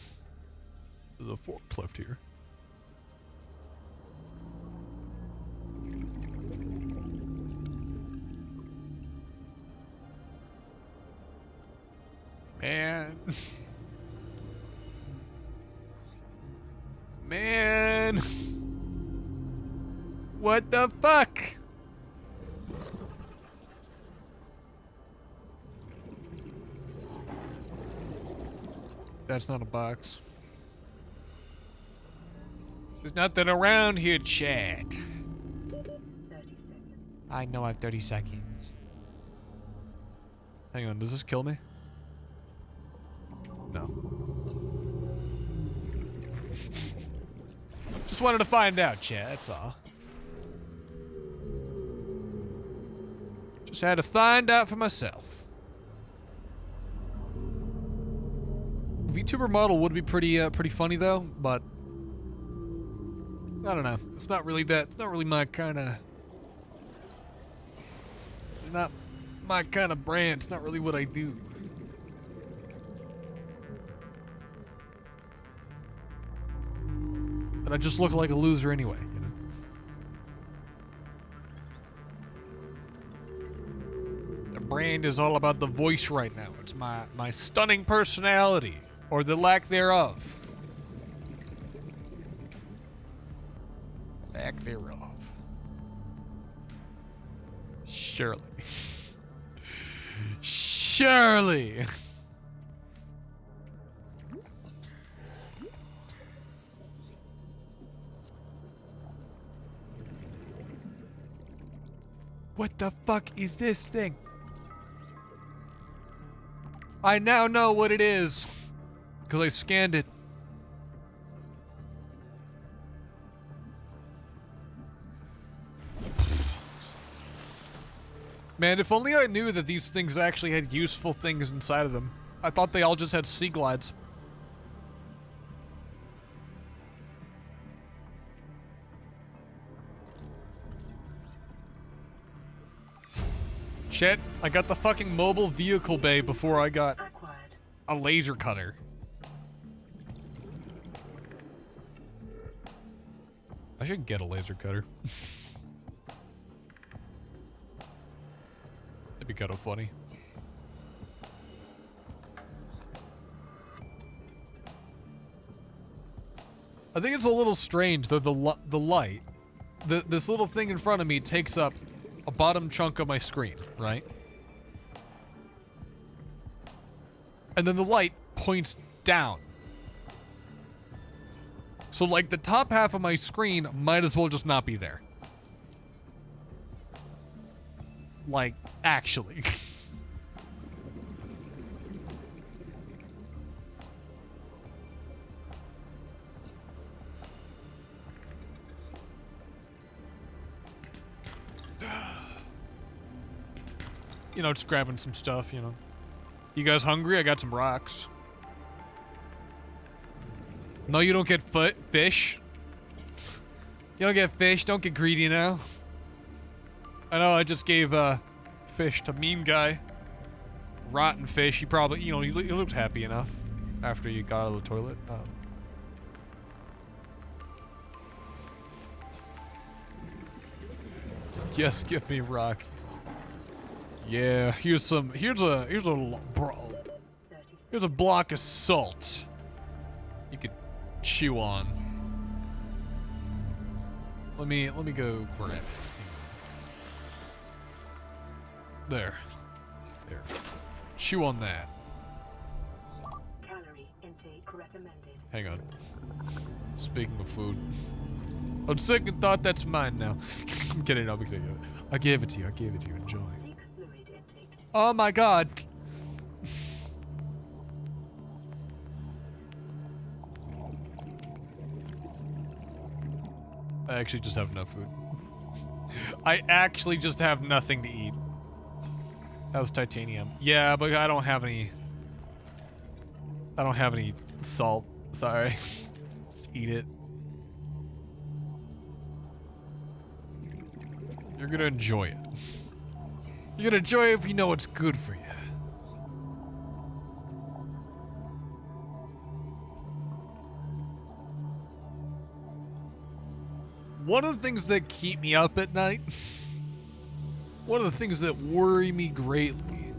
There's a forklift here. Man. Man. What the fuck? That's not a box. There's nothing around here, chat. 30 seconds. I know I have 30 seconds. Hang on, does this kill me? No. Just wanted to find out, chat, that's all. Just had to find out for myself. VTuber model would be pretty funny though, but I don't know. It's not really that. It's not really my kind of. Not my kind of brand. It's not really what I do. But I just look like a loser anyway, you know. The brand is all about the voice right now. It's my stunning personality. Or the lack thereof. Lack thereof. Surely. Surely. What the fuck is this thing? I now know what it is. Because I scanned it. Man, if only I knew that these things actually had useful things inside of them. I thought they all just had sea glides. Shit, I got the fucking mobile vehicle bay before I got a laser cutter. I should get a laser cutter. That'd be kind of funny. I think it's a little strange that the light, this little thing in front of me takes up a bottom chunk of my screen, right? And then the light points down. So like the top half of my screen might as well just not be there. Like, actually. You know, just grabbing some stuff, you know. You guys hungry? I got some rocks. No, you don't get fish. You don't get fish. Don't get greedy now. I know I just gave fish to meme guy. Rotten fish. He probably, you know, he looked happy enough after you got out of the toilet. Yes, give me rock. Yeah, here's a block of salt. You could chew on. Let me go grab it. There. Chew on that. Calorie intake recommended. Hang on. Speaking of food. On second thought, that's mine now. I'm kidding, I'll be kidding. I gave it to you. Enjoy. Seek fluid intake. Oh my god. I actually just have enough food. I actually just have nothing to eat. That was titanium. Yeah, but I don't have any salt. Sorry. Just eat it. You're gonna enjoy it. You're gonna enjoy it if you know it's good for you. One of the things that keep me up at night, one of the things that worry me greatly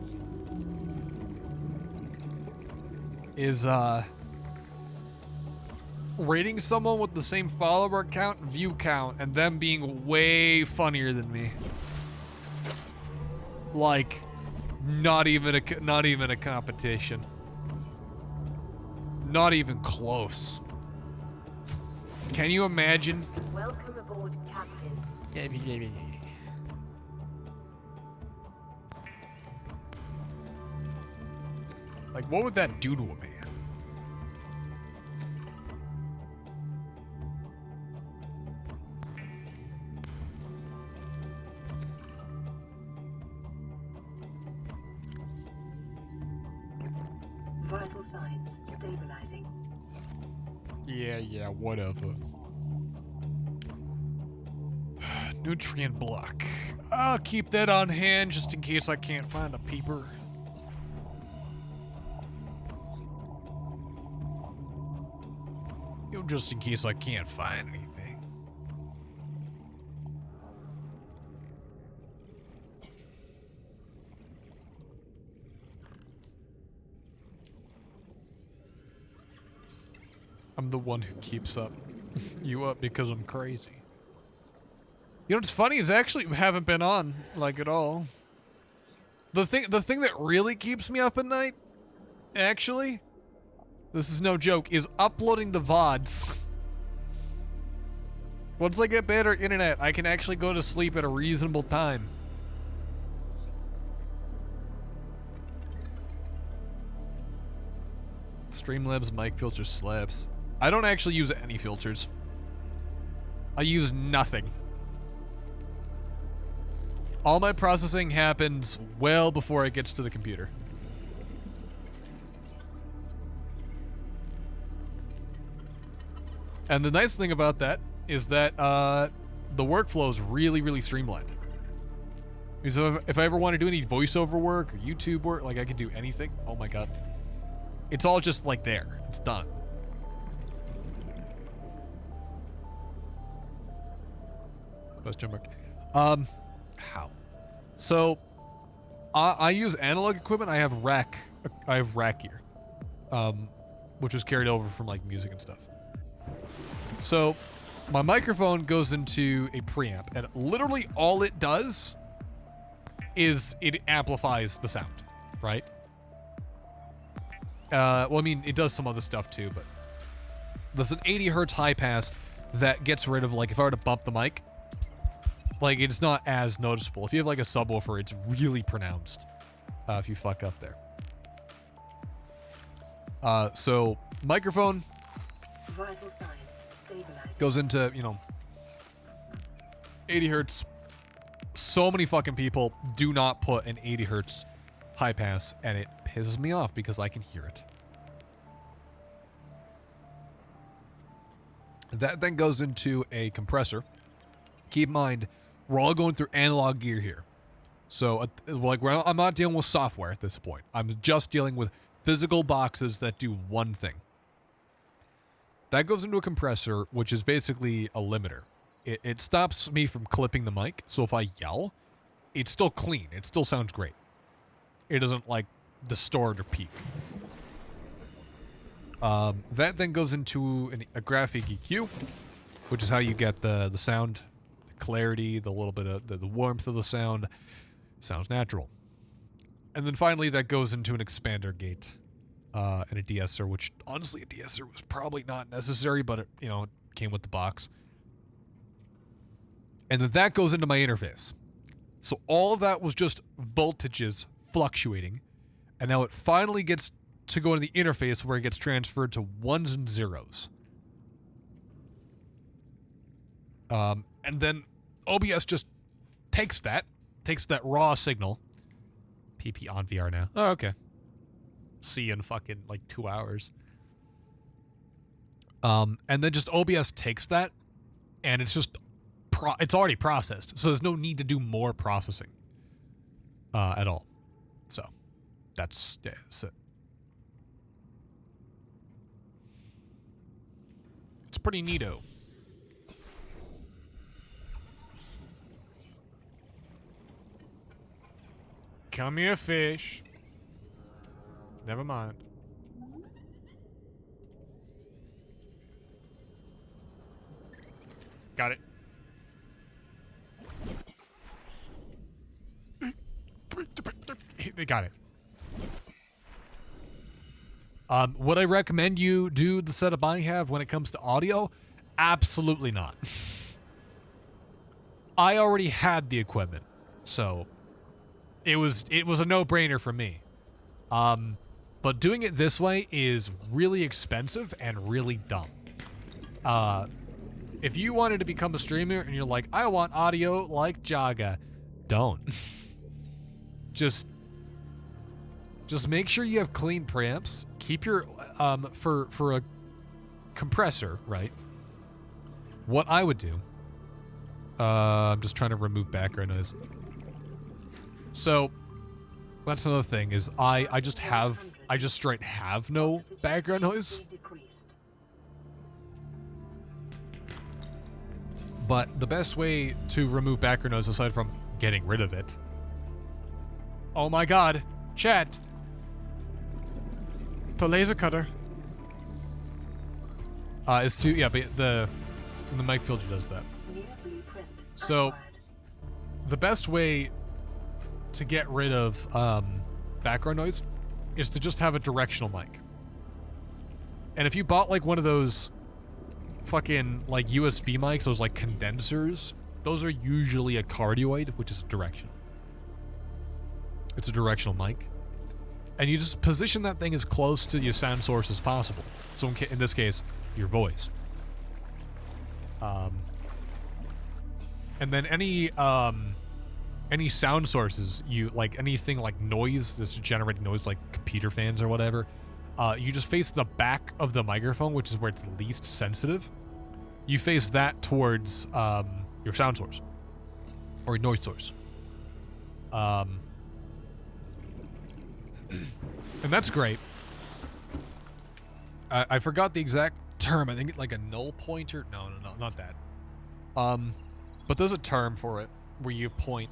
is rating someone with the same follower count and view count and them being way funnier than me. Like, not even a competition. Not even close. Can you imagine? Welcome aboard, Captain. Like, what would that do to a man? Vital signs stabilizing. Yeah, whatever. Nutrient block. I'll keep that on hand just in case I can't find a peeper. You know, just in case I can't find anything. I'm the one who keeps you up because I'm crazy. You know what's funny is I actually haven't been on, like, at all. The thing that really keeps me up at night, actually, this is no joke, is uploading the VODs. Once I get better internet, I can actually go to sleep at a reasonable time. Streamlabs mic filter slaps. I don't actually use any filters. I use nothing. All my processing happens well before it gets to the computer. And the nice thing about that is that the workflow is really, really streamlined. So if I ever want to do any voiceover work or YouTube work, like I can do anything. Oh my god. It's all just like there. It's done. Question mark. How? So, I use analog equipment. I have rack gear, which was carried over from like music and stuff. So, my microphone goes into a preamp, and literally all it does is it amplifies the sound, right? Well, I mean, it does some other stuff too, but there's an 80 hertz high pass that gets rid of, like, if I were to bump the mic, like, it's not as noticeable. If you have, like, a subwoofer, it's really pronounced if you fuck up there. So, microphone Vital signs stabilizing. goes into, you know, 80 hertz. So many fucking people do not put an 80 hertz high pass, and it pisses me off because I can hear it. That then goes into a compressor. Keep in mind, we're all going through analog gear here. So, like, I'm not dealing with software at this point. I'm just dealing with physical boxes that do one thing. That goes into a compressor, which is basically a limiter. It stops me from clipping the mic, so if I yell, it's still clean. It still sounds great. It doesn't, like, distort or peak. That then goes into a graphic EQ, which is how you get the sound, the clarity, the little bit of the warmth of the sound. Sounds natural. And then finally, that goes into an expander gate and a de-esser, which honestly, a de-esser was probably not necessary, but it, you know, it came with the box. And then that goes into my interface. So all of that was just voltages fluctuating, and now it finally gets to go into the interface where it gets transferred to ones and zeros. And then OBS just takes that raw signal. PP on VR now. Oh, okay. See you in fucking like 2 hours. And then just OBS takes that, and it's just it's already processed, so there's no need to do more processing at all. So that's it. It's pretty neato. Come here, fish. Never mind. Got it. They got it. Would I recommend you do the setup I have when it comes to audio? Absolutely not. I already had the equipment, so it was a no-brainer for me. But doing it this way is really expensive and really dumb. If you wanted to become a streamer and you're like, I want audio like Jagga, don't. Just make sure you have clean preamps. Keep your for a compressor, right? What I would do, I'm just trying to remove background noise. So that's another thing is I just straight have no background noise. But the best way to remove background noise aside from getting rid of it. Oh my god, chat. The laser cutter. Is to, yeah, but the mic filter does that. New blueprint So, acquired. the best way to get rid of background noise is to just have a directional mic. And if you bought like one of those fucking like USB mics, those like condensers, those are usually a cardioid, which is a direction. It's a directional mic. And you just position that thing as close to your sound source as possible. So in this case, your voice. And then any sound sources, you like anything like noise that's generating noise, like computer fans or whatever, you just face the back of the microphone, which is where it's least sensitive. You face that towards your sound source or noise source. And that's great. I forgot the exact term. I think it's like a null pointer. No, not that. But there's a term for it where you point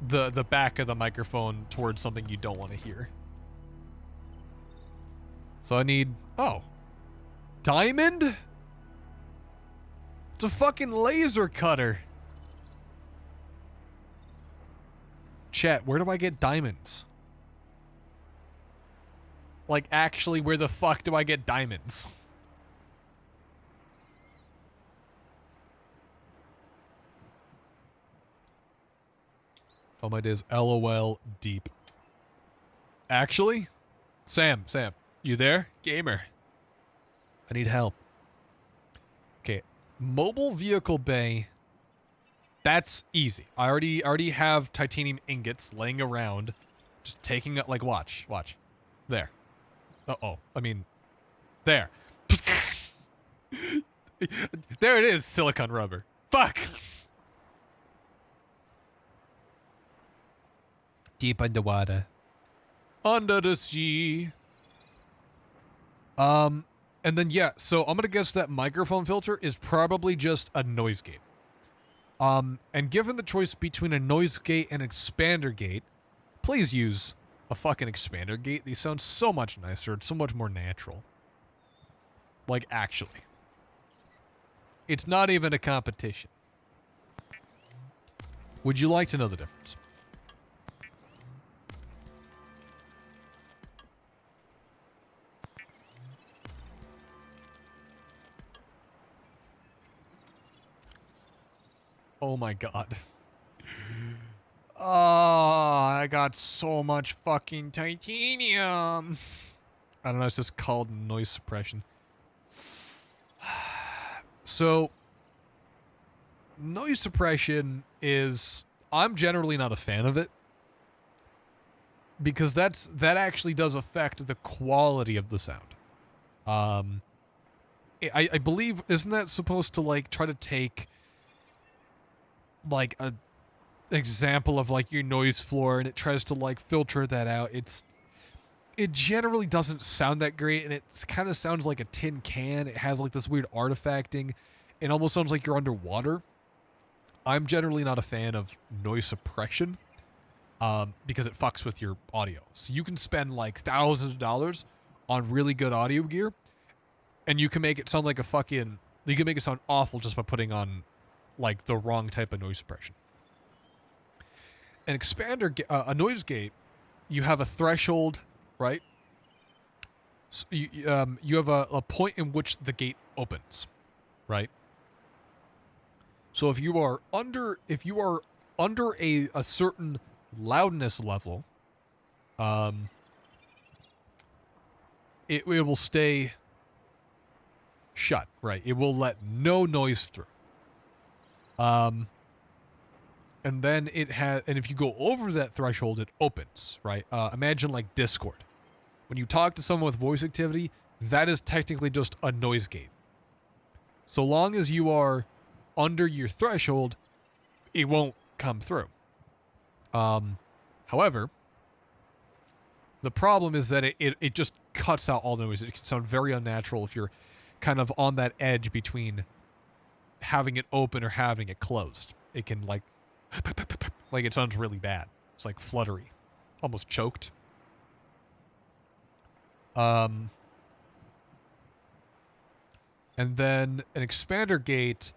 the back of the microphone towards something you don't want to hear. So I need... Oh. Diamond? It's a fucking laser cutter. Chat, where do I get diamonds? Like, actually, where the fuck do I get diamonds? Oh my days, LOL deep. Actually? Sam, you there? Gamer. I need help. Okay, mobile vehicle bay. That's easy. I already have titanium ingots laying around. Just taking it, like, watch. There. Uh-oh. I mean, there. There it is, silicone rubber. Fuck! Deep underwater. Under the sea. And then, yeah, so I'm gonna guess that microphone filter is probably just a noise gate. And given the choice between a noise gate and expander gate, please use a fucking expander gate. These sound so much nicer. It's so much more natural. Like, actually. It's not even a competition. Would you like to know the difference? Oh my god. Oh, I got so much fucking titanium. I don't know, it's just called noise suppression. So, noise suppression is... I'm generally not a fan of it. Because that actually does affect the quality of the sound. I believe... Isn't that supposed to, like, try to take... like, a example of, like, your noise floor, and it tries to, like, filter that out. It generally doesn't sound that great, and it kind of sounds like a tin can. It has, like, this weird artifacting. It almost sounds like you're underwater. I'm generally not a fan of noise suppression, because it fucks with your audio. So you can spend, like, thousands of dollars on really good audio gear, and you can make it sound like a fucking... You can make it sound awful just by putting on, like, the wrong type of noise suppression. An expander, a noise gate, you have a threshold, right? So you have a point in which the gate opens, right? So if you are under a certain loudness level, it will stay shut, right? It will let no noise through. And then and if you go over that threshold, it opens, right? Imagine like Discord. When you talk to someone with voice activity, that is technically just a noise gate. So long as you are under your threshold, it won't come through. However, the problem is that it just cuts out all the noise. It can sound very unnatural if you're kind of on that edge between having it open or having it closed. It can like it sounds really bad. It's like fluttery, almost choked. And then an expander gate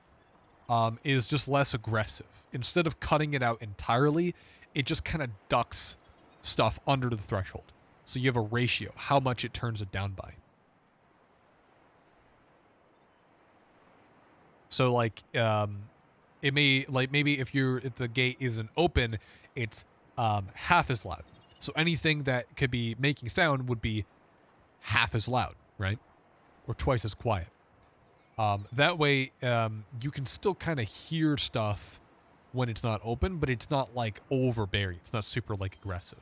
is just less aggressive. Instead of cutting it out entirely, it just kind of ducks stuff under the threshold. So you have a ratio, how much it turns it down by. So like, it may, like maybe if the gate isn't open, it's half as loud. So anything that could be making sound would be half as loud, right? Or twice as quiet. That way, you can still kind of hear stuff when it's not open, but it's not like overbearing. It's not super like aggressive.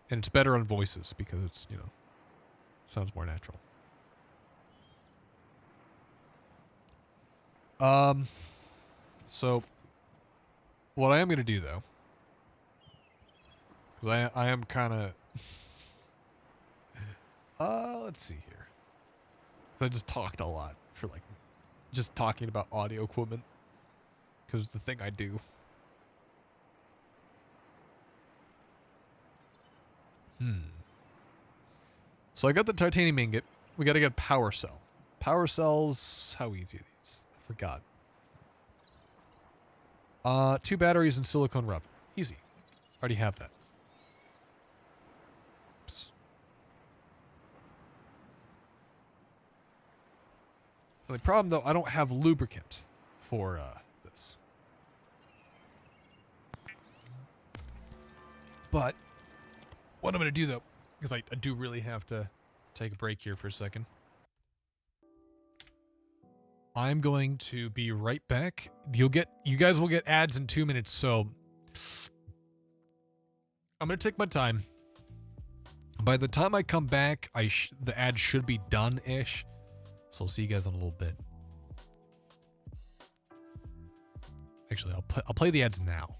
And it's better on voices because it's, sounds more natural. So what I am going to do though, because I am kind of, let's see here. I just talked a lot for like, just talking about audio equipment because it's the thing I do. So I got the titanium ingot. We got to get a power cell. Power cells, how easy are these? I forgot. 2 batteries and silicone rubber. Easy. Already have that. Oops. The problem though, I don't have lubricant for this. But what I'm going to do though, because I do really have to take a break here for a second. I'm going to be right back. You guys will get ads in 2 minutes, so I'm going to take my time. By the time I come back, the ad should be done-ish. So I'll see you guys in a little bit. Actually, I'll play the ads now.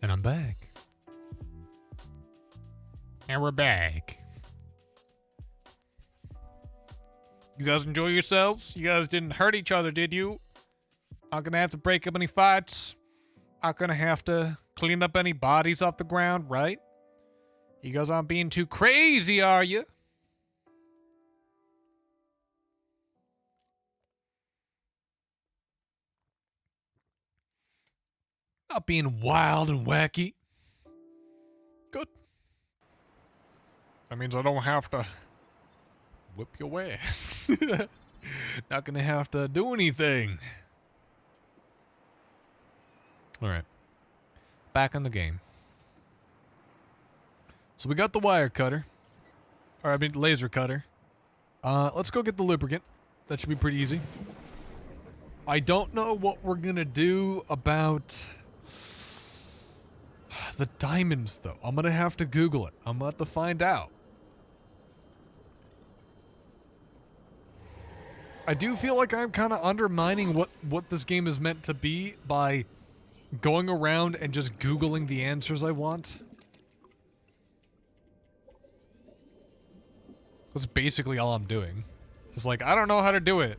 And I'm back. And we're back. You guys enjoy yourselves? You guys didn't hurt each other, did you? Not gonna have to break up any fights. Not gonna have to clean up any bodies off the ground, right? You guys aren't being too crazy, are you? Not being wild and wacky. Good. That means I don't have to whip your ass. Not gonna have to do anything. Alright. Back in the game. So we got the wire cutter. Or I mean laser cutter. Let's go get the lubricant. That should be pretty easy. I don't know what we're gonna do about the diamonds, though. I'm gonna have to Google it. I'm gonna have to find out. I do feel like I'm kind of undermining what this game is meant to be by going around and just Googling the answers I want. That's basically all I'm doing. It's like, I don't know how to do it.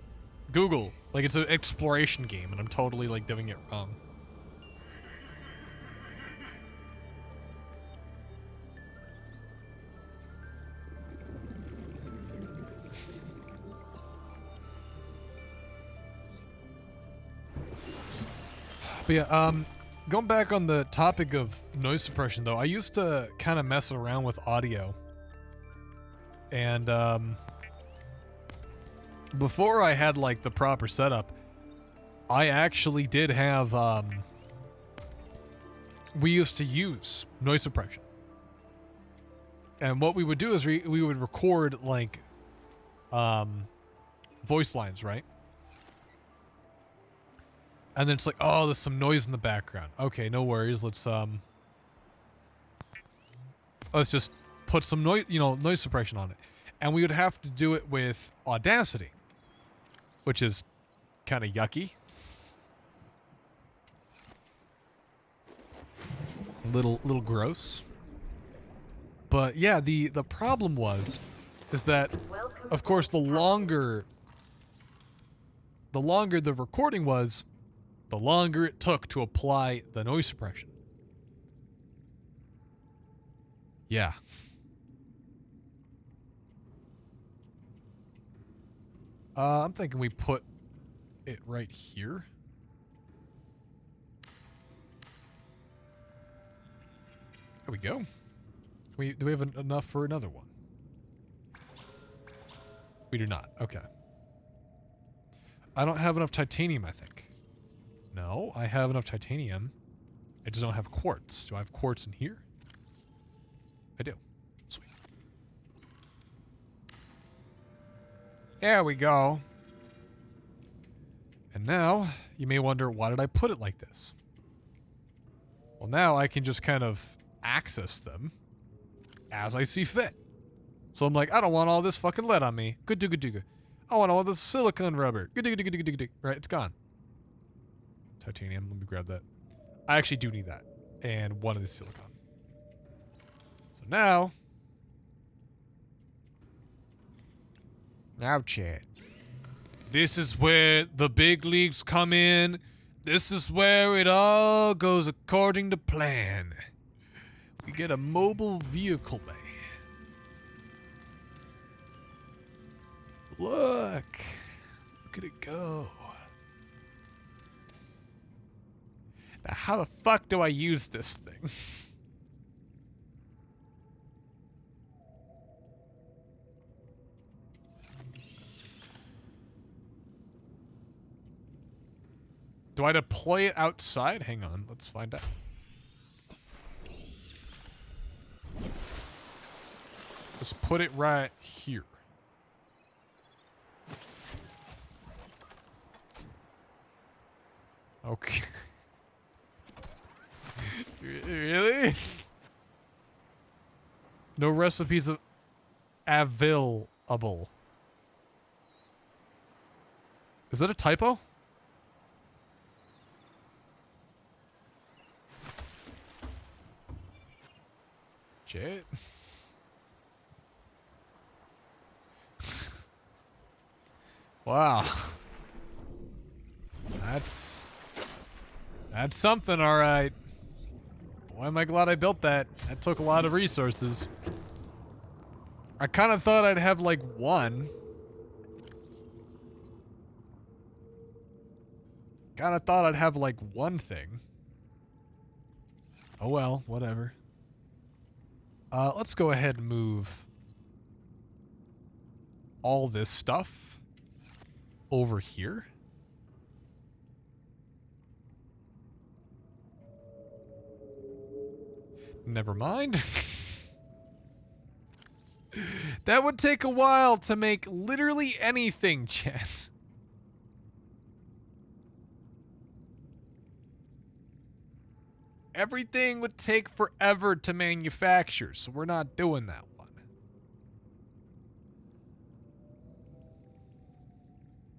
Google. Like, it's an exploration game, and I'm totally, like, doing it wrong. But yeah, going back on the topic of noise suppression, though, I used to kind of mess around with audio. And, before I had, like, the proper setup, I actually did have, we used to use noise suppression. And what we would do is we would record, like, voice lines, right? And then it's like, oh, there's some noise in the background. Okay, no worries. Let's just put some noise, noise suppression on it. And we would have to do it with Audacity, which is kind of yucky. A little gross. But yeah, the problem is that, of course, the longer the recording was, the longer it took to apply the noise suppression. Yeah. I'm thinking we put it right here. There we go. Do we have enough for another one? We do not. Okay. I don't have enough titanium, I think. No, I have enough titanium. I just don't have quartz. Do I have quartz in here? I do. Sweet. There we go. And now, you may wonder, why did I put it like this? Well, now I can just kind of access them as I see fit. So I'm like, I don't want all this fucking lead on me. Good. I want all this silicone rubber. Good. Right, it's gone. Titanium, let me grab that. I actually do need that. And one of the silicone. So now, Chad, this is where the big leagues come in. This is where it all goes according to plan. We get a mobile vehicle bay. Look at it go. Now, how the fuck do I use this thing? Do I deploy it outside? Hang on, let's find out. Just put it right here. Okay. Really? No recipes of available. Is that a typo? shit. Wow. That's something, all right. Boy, am I glad I built that. That took a lot of resources. I kind of thought I'd have like one. Kind of thought I'd have like one thing. Oh well, whatever. Let's go ahead and move all this stuff over here. Never mind. That would take a while to make literally anything, chat. Everything would take forever to manufacture, so we're not doing that one.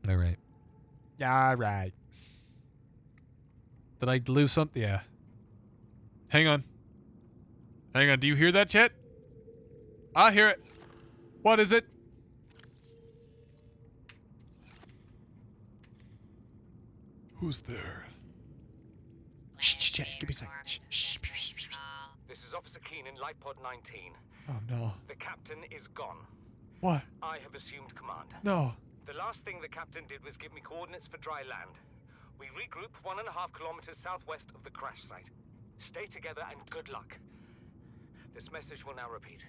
All right. All right. Did I lose something? Yeah. Hang on. Hang on. Do you hear that, chat? I hear it. What is it? Who's there? Shh, chat. Give me a second. Shh. This is Officer Keene in Lightpod 19. Oh, no. The captain is gone. What? I have assumed command. No. The last thing the captain did was give me coordinates for dry land. We regroup 1.5 kilometers southwest of the crash site. Stay together and good luck. This message will now repeat.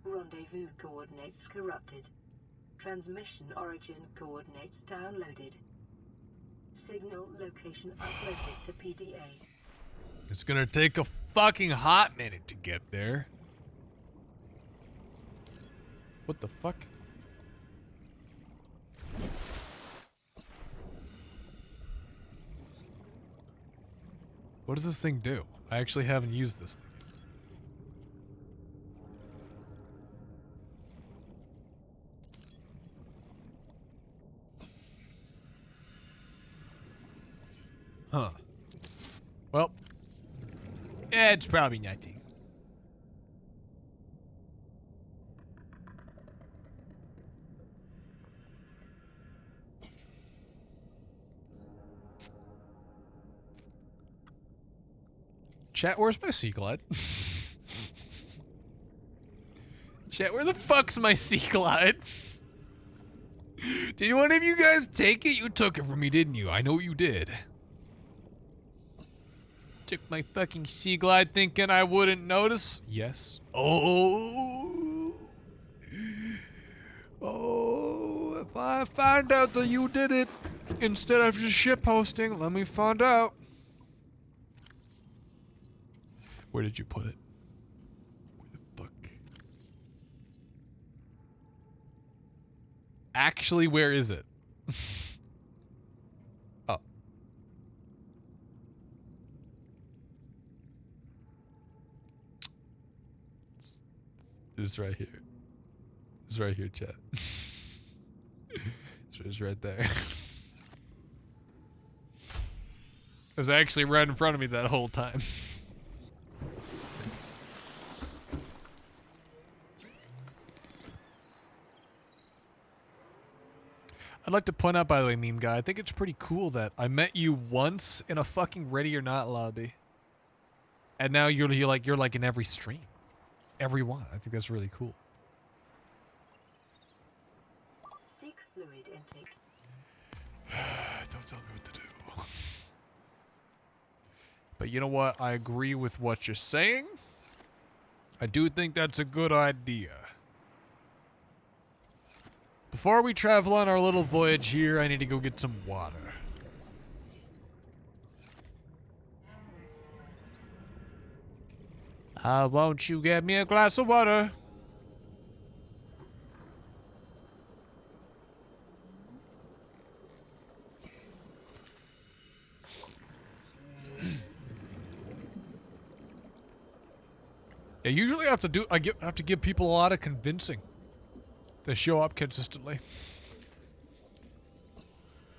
Rendezvous coordinates corrupted. Transmission origin coordinates downloaded. Signal location uploaded to PDA. It's gonna take a fucking hot minute to get there. What the fuck? What does this thing do? I actually haven't used this thing. Huh. Well, it's probably nothing. Chat, where's my sea glide? Chat, where the fuck's my sea glide? Did one of you guys take it? You took it from me, didn't you? I know you did. Took my fucking sea glide thinking I wouldn't notice. Yes. Oh, if I find out that you did it instead of just ship hosting, let me find out. Where did you put it? Where the fuck? Actually, where is it? Oh. It's right here. It's right here, chat. It's right there. It was actually right in front of me that whole time. I'd like to point out, by the way, meme guy, I think it's pretty cool that I met you once in a fucking Ready or Not lobby, and now you're like in every stream, every one. I think that's really cool. Seek fluid intake. Don't tell me what to do. But you know what? I agree with what you're saying. I do think that's a good idea. Before we travel on our little voyage here, I need to go get some water. Won't you get me a glass of water? Yeah, usually I have to give people a lot of convincing. They show up consistently.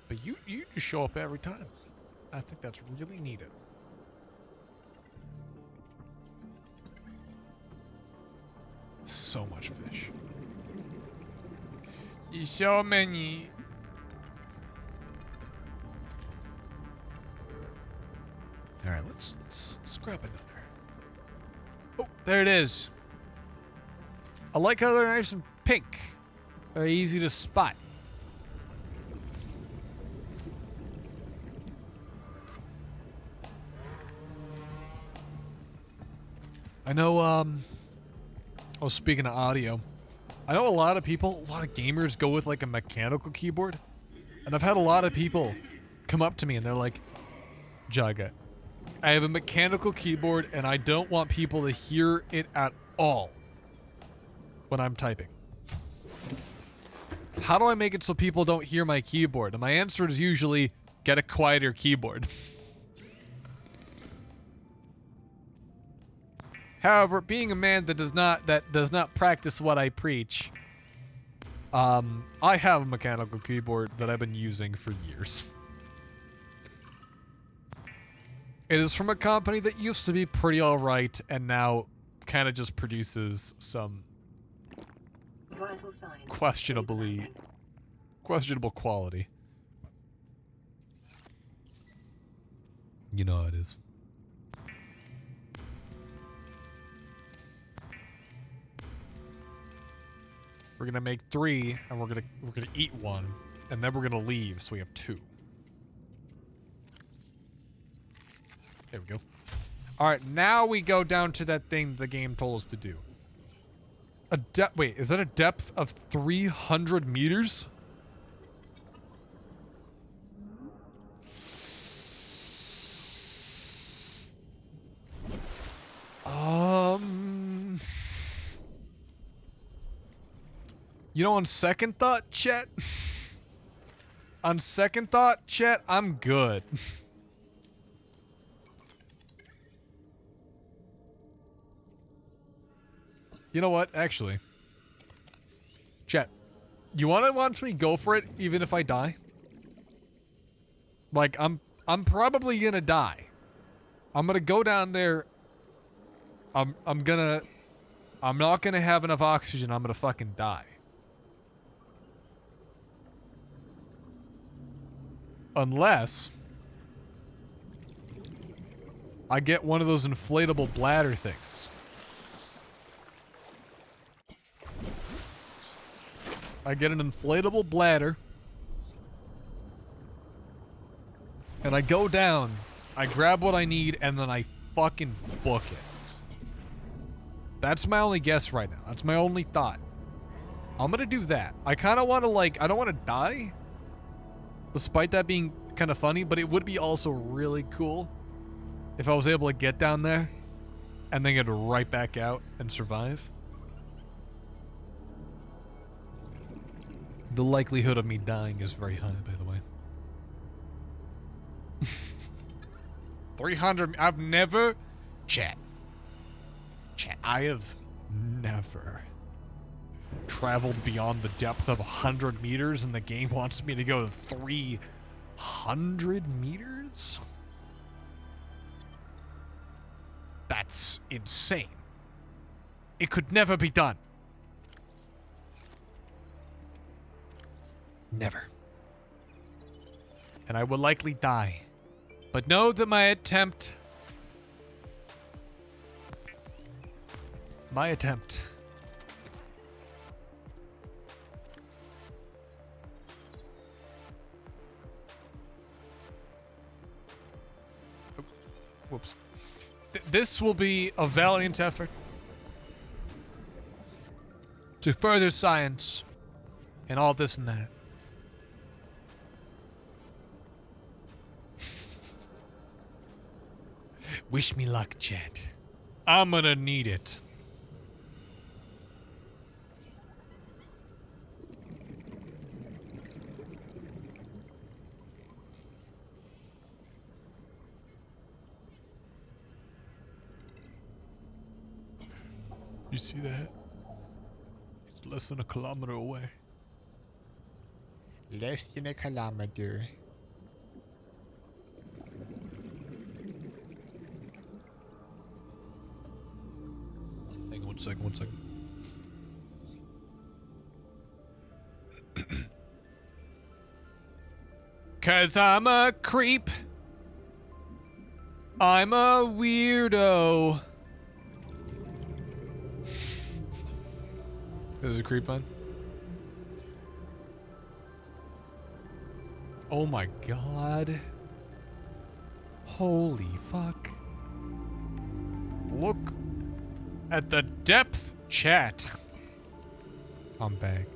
But you just show up every time. I think that's really needed. So much fish. So many. All right, let's grab another. Oh, there it is. I like how they're nice and pink. Very easy to spot. I know, oh, speaking of audio, I know a lot of gamers go with like a mechanical keyboard. And I've had a lot of people come up to me and they're like, Jagga, I have a mechanical keyboard and I don't want people to hear it at all when I'm typing. How do I make it so people don't hear my keyboard? And my answer is usually, get a quieter keyboard. However, being a man that does not practice what I preach, I have a mechanical keyboard that I've been using for years. It is from a company that used to be pretty alright and now kind of just produces some questionable quality. You know how it is. We're gonna make 3, and we're gonna eat 1, and then we're gonna leave, so we have 2. There we go. All right, now we go down to that thing the game told us to do. Wait, is that a depth of 300 meters? You know, on second thought, Chet, I'm good. You know what? Actually, Chet, you want to watch me go for it even if I die? Like, I'm probably gonna die. I'm gonna go down there. I'm not gonna have enough oxygen. I'm gonna fucking die. Unless I get one of those inflatable bladder things. I get an inflatable bladder. And I go down, I grab what I need, and then I fucking book it. That's my only guess right now. That's my only thought. I'm gonna do that. I kind of want to, like, I don't want to die. Despite that being kind of funny, but it would be also really cool if I was able to get down there and then get right back out and survive. The likelihood of me dying is very high, by the way. 300, I've never... Chat, I have never traveled beyond the depth of 100 meters and the game wants me to go 300 meters? That's insane. It could never be done. Never. And I will likely die. But know that my attempt... Whoops. This will be a valiant effort to further science and all this and that. Wish me luck, chat. I'm gonna need it. You see that? It's less than a kilometer away. Less than a kilometer. Hang on one second. 'Cause I'm a creep. I'm a weirdo. This is a creep one. Oh my god. Holy fuck. Look at the depth, chat. I'm back.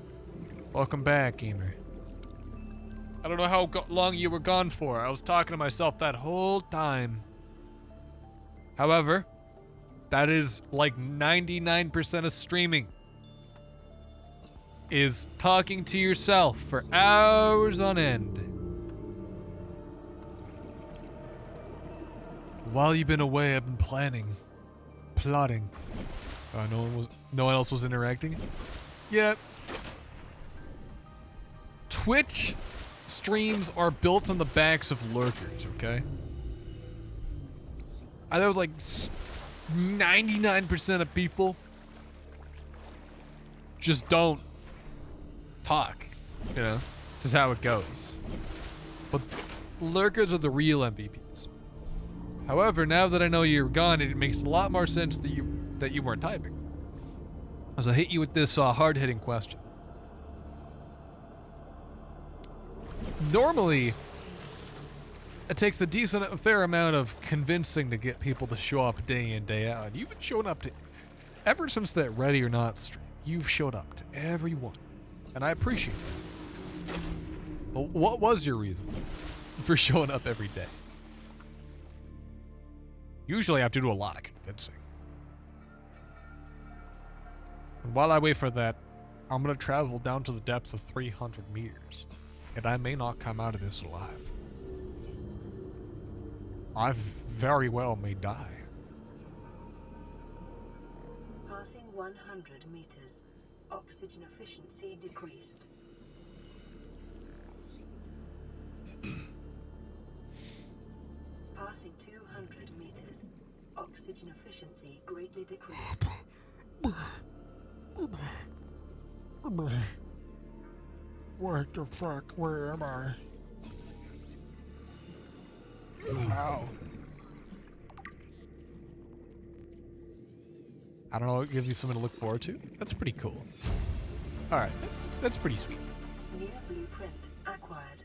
Welcome back, gamer. I don't know how long you were gone for. I was talking to myself that whole time. However, that is like 99% of streaming. Is talking to yourself for hours on end. While you've been away, I've been plotting. No one else was interacting. Yep. Twitch streams are built on the backs of lurkers, okay? I know like 99% of people just don't talk, you know? This is how it goes. But lurkers are the real MVPs. However, now that I know you're gone, it makes a lot more sense that you weren't typing. As I hit you with this hard-hitting question. Normally, it takes a fair amount of convincing to get people to show up day in, day out. And you've been showing up to, ever since that Ready or Not stream, you've showed up to every one. And I appreciate that. But what was your reason for showing up every day? Usually I have to do a lot of convincing. And while I wait for that, I'm going to travel down to the depth of 300 meters. And I may not come out of this alive. I very well may die. Passing 100 meters. Oxygen efficiency decreased. Passing 200 meters. Oxygen efficiency greatly decreased. What the fuck? Where am I? Ow. I don't know, it gives you something to look forward to? That's pretty cool. Alright, that's pretty sweet. New blueprint acquired.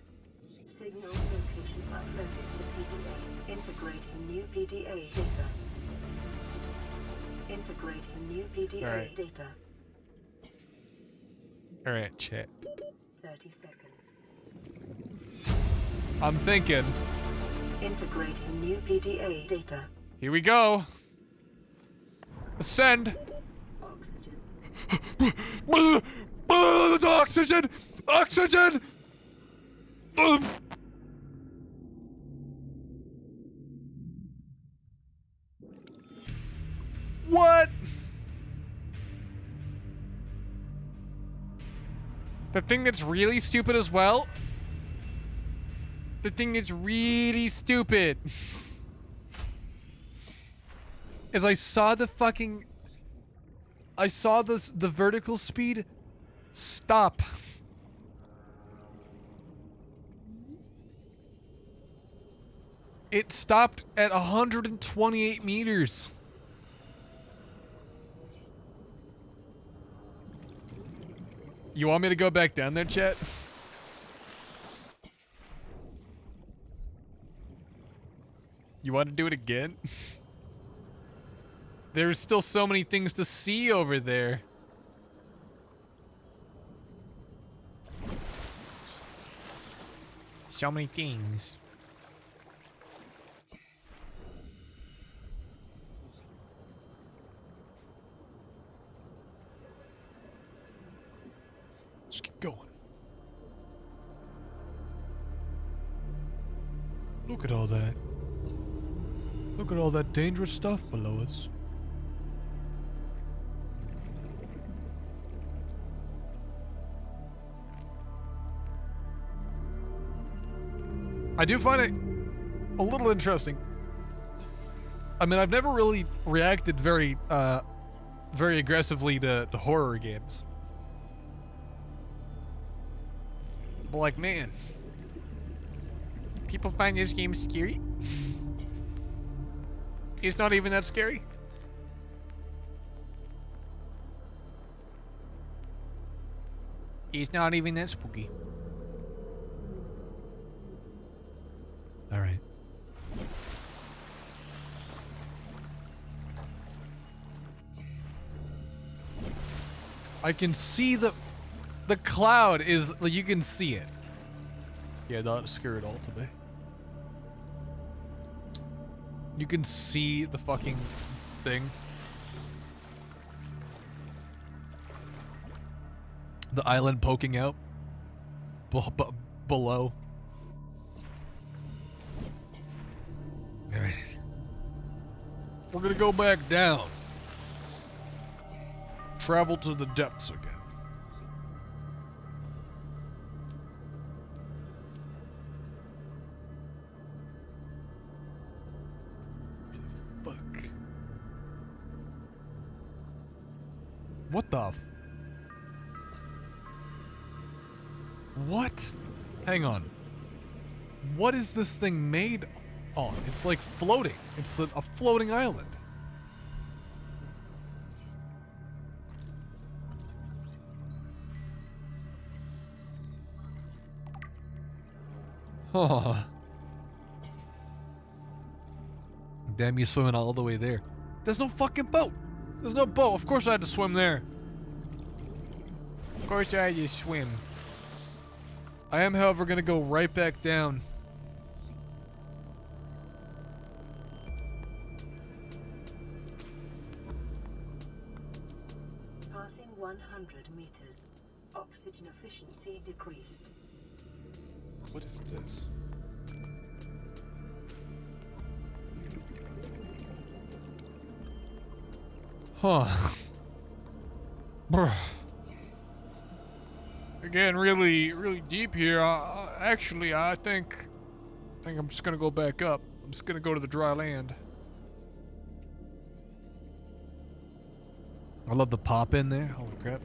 Signal location uploaded to PDA. Integrating new PDA data. Integrating new PDA data. Alright, chat. 30 seconds. I'm thinking. Integrating new PDA data. Here we go. Ascend. Oxygen. Oxygen! Oxygen! What? The thing that's really stupid as well? The thing that's really stupid is I saw the vertical speed stop. It stopped at 128 meters. You want me to go back down there, chat? You want to do it again? There's still so many things to see over there. So many things. Let's keep going. Look at all that. Look at all that dangerous stuff below us. I do find it a little interesting. I mean, I've never really reacted very aggressively to horror games. But like, man, people find this game scary? It's not even that scary. It's not even that spooky. All right. I can see the cloud is like, you can see it. Yeah, not scary at all today. You can see the fucking thing. The island poking out below. All right. We're gonna go back down. Travel to the depths again. Where the fuck? What the? What? Hang on. What is this thing made on? It's like floating. It's a floating island. Huh. Damn, you swimming all the way there. There's no fucking boat. There's no boat. Of course I had to swim there. Of course I had to swim. I am, however, gonna go right back down. Passing 100 meters. Oxygen efficiency decreased. What is this? Huh. Bruh. We're getting really deep here. Actually, I think I'm just gonna go back up. I'm just gonna go to the dry land. I love the pop in there. Holy crap.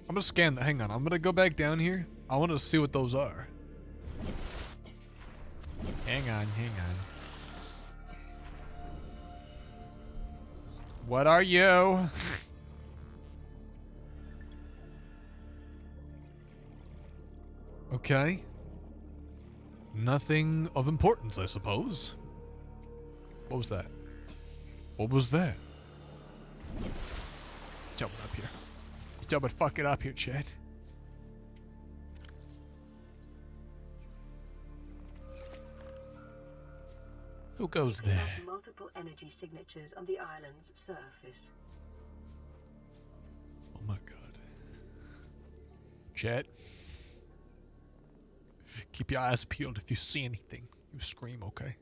I'm gonna scan the. Hang on. I'm gonna go back down here. I want to see what those are. Hang on. What are you? Okay. Nothing of importance, I suppose. What was that? What was that? Jumping up here. Jumping fucking up here, Chad. Who goes We there? have multiple energy signatures on the island's surface. Oh my god. Chet. Keep your eyes peeled if you see anything. You scream, okay?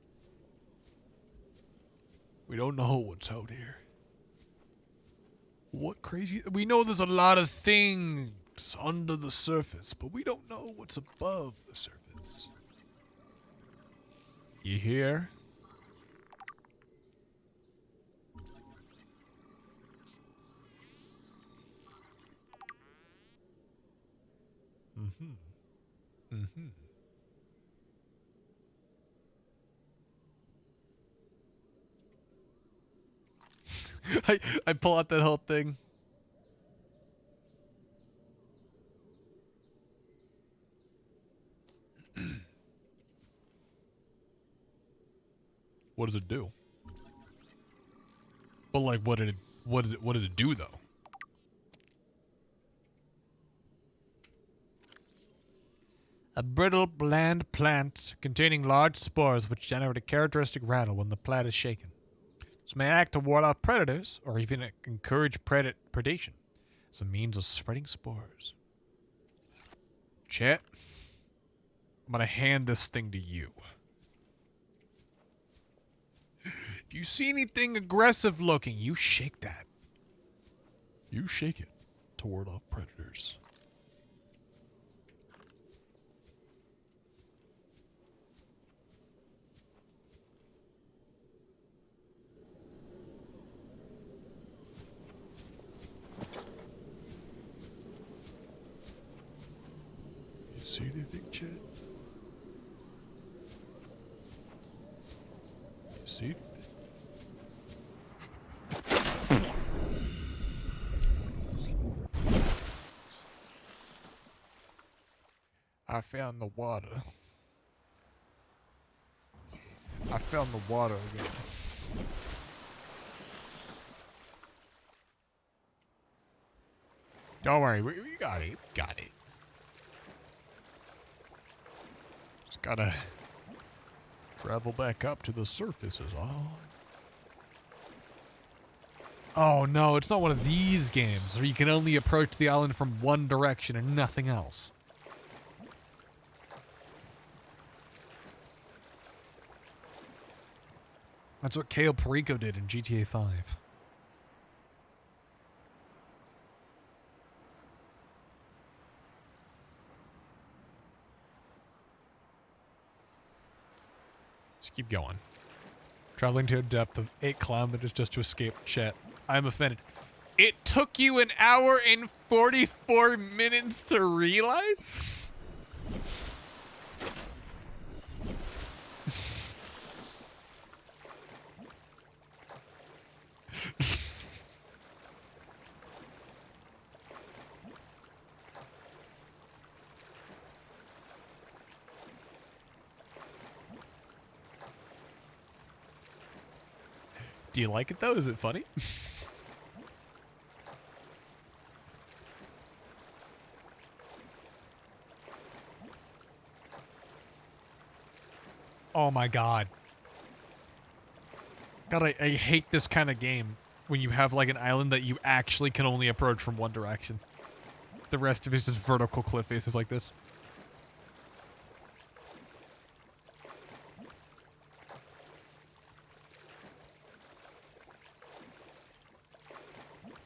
We don't know what's out here. What crazy... We know there's a lot of things under the surface, but we don't know what's above the surface. You hear? I pull out that whole thing. What does it do? But like, what did it do though? A brittle, bland plant containing large spores which generate a characteristic rattle when the plant is shaken. This may act to ward off predators or even encourage predation as a means of spreading spores. Chet, I'm gonna hand this thing to you. If you see anything aggressive looking, you shake that. You shake it to ward off predators. see anything, Chet? You see? I found the water. I found the water again. Don't worry, we got it. Got it. Just gotta travel back up to the surface is all. Oh no, it's not one of these games where you can only approach the island from one direction and nothing else. That's what Cayo Perico did in GTA 5. Just keep going. Traveling to a depth of 8 kilometers just to escape Chet. I'm offended. It took you an hour and 44 minutes to realize? Do you like it though? Is it funny? Oh my god. God, I hate this kind of game when you have like an island that you actually can only approach from one direction. The rest of it is just vertical cliff faces like this.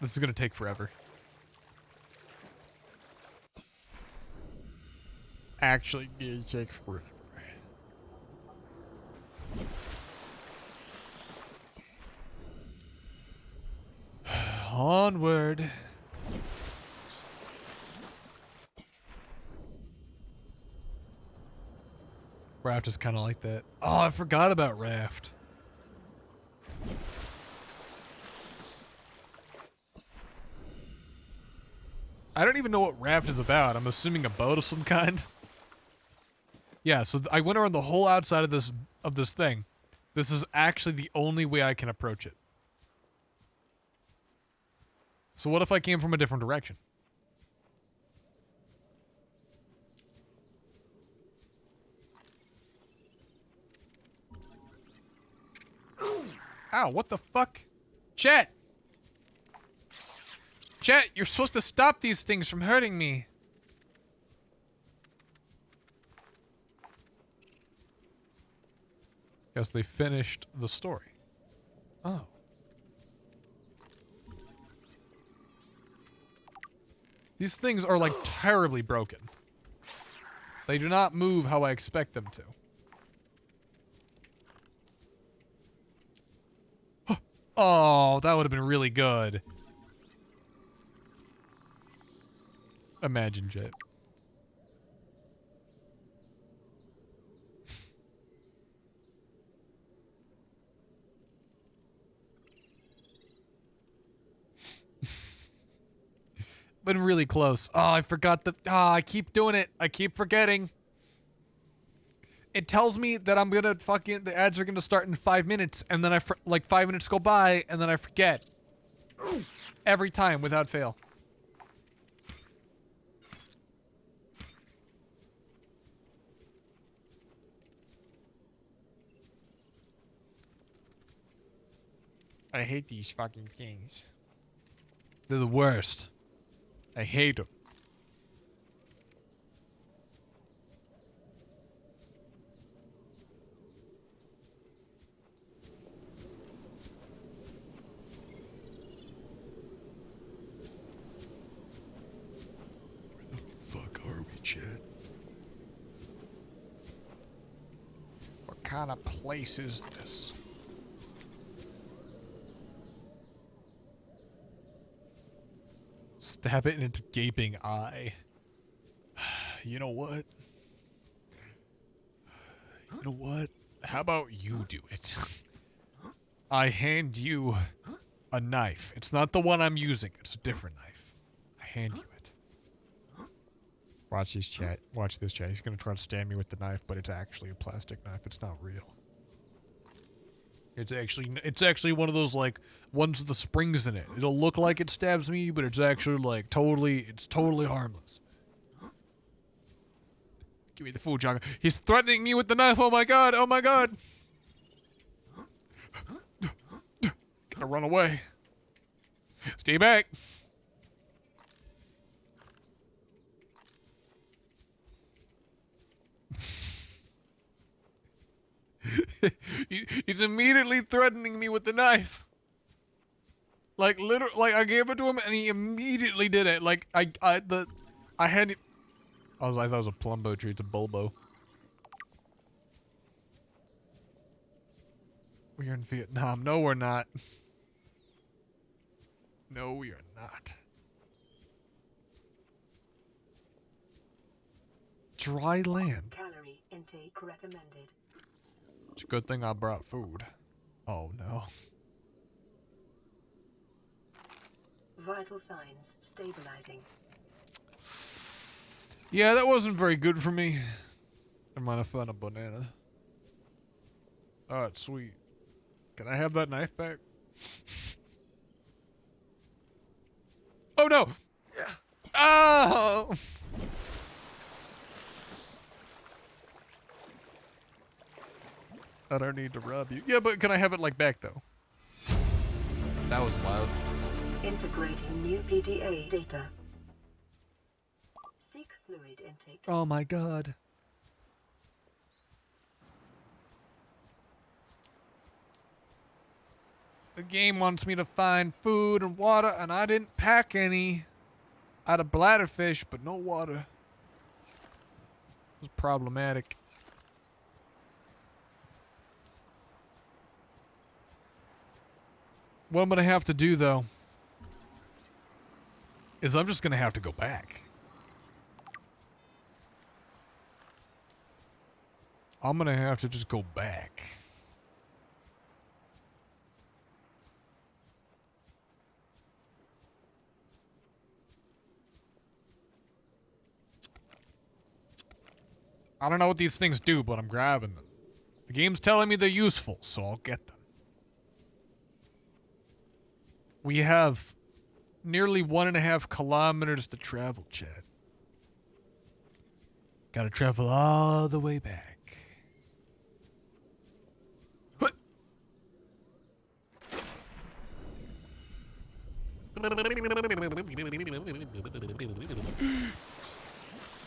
This is gonna take forever. Actually, it take forever. Onward. Raft is kind of like that. Oh, I forgot about Raft. I don't even know what Raft is about. I'm assuming a boat of some kind. Yeah, so I went around the whole outside of this thing. This is actually the only way I can approach it. So what if I came from a different direction? Ow, what the fuck? Chet! Chet, you're supposed to stop these things from hurting me. Guess they finished the story. Oh. These things are like terribly broken. They do not move how I expect them to. Oh, that would have been really good. Imagine, Jet. Been really close. Oh, I forgot the... I keep doing it. I keep forgetting. It tells me that I'm gonna fucking... The ads are gonna start in 5 minutes, and then like 5 minutes go by, and then I forget. Every time, without fail. I hate these fucking things. They're the worst. I hate them. Where the fuck are we, Chad? What kind of place is this? Stab it in its gaping eye. You know what? know what? How about you do it? I hand you a knife. It's not the one I'm using. It's a different knife. I hand you it. Watch this, chat. Watch this, chat. He's gonna try to stab me with the knife, but it's actually a plastic knife. It's not real. It's actually one of those, like, ones with the springs in it. It'll look like it stabs me, but it's actually, like, it's totally harmless. Give me the food, Jagga. He's threatening me with the knife. Oh my god. Oh my god. Gotta run away. Stay back. He's immediately threatening me with the knife. Like, literally, like, I gave it to him and he immediately did it. Like, I had it. I thought it was a plumbo tree. It's a bulbo. We are in Vietnam. No, we're not. No, we are not. Dry land. Calorie intake recommended. It's a good thing I brought food. Oh, no. Vital signs stabilizing. Yeah, that wasn't very good for me. I might have found a banana. Oh, it's sweet. Can I have that knife back? Oh, no! Yeah. Oh! I don't need to rob you. Yeah, but can I have it, like, back, though? That was loud. Integrating new PDA data. Seek fluid intake. Oh my god. The game wants me to find food and water, and I didn't pack any. I had a bladderfish, but no water. It was problematic. What I'm gonna have to do, though, is I'm just gonna have to go back. I'm gonna have to just go back. I don't know what these things do, but I'm grabbing them. The game's telling me they're useful, so I'll get them. We have nearly 1.5 kilometers to travel, Chad. Gotta travel all the way back.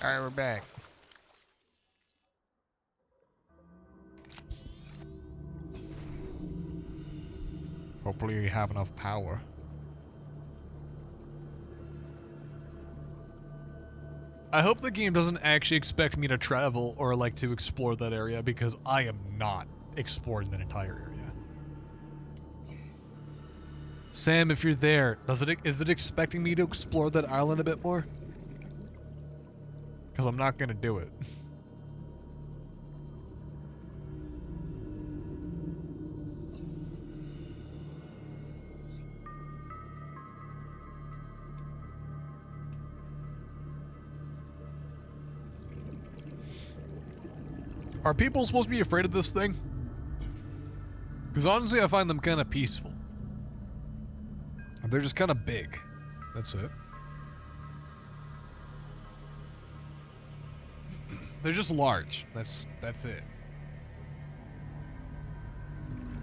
Alright, we're back. Hopefully you have enough power. I hope the game doesn't actually expect me to travel or like to explore that area, because I am not exploring that entire area. Sam, if you're there, is it expecting me to explore that island a bit more? Because I'm not gonna do it. Are people supposed to be afraid of this thing? Because honestly, I find them kind of peaceful. They're just kind of big. That's it. They're just large. That's it.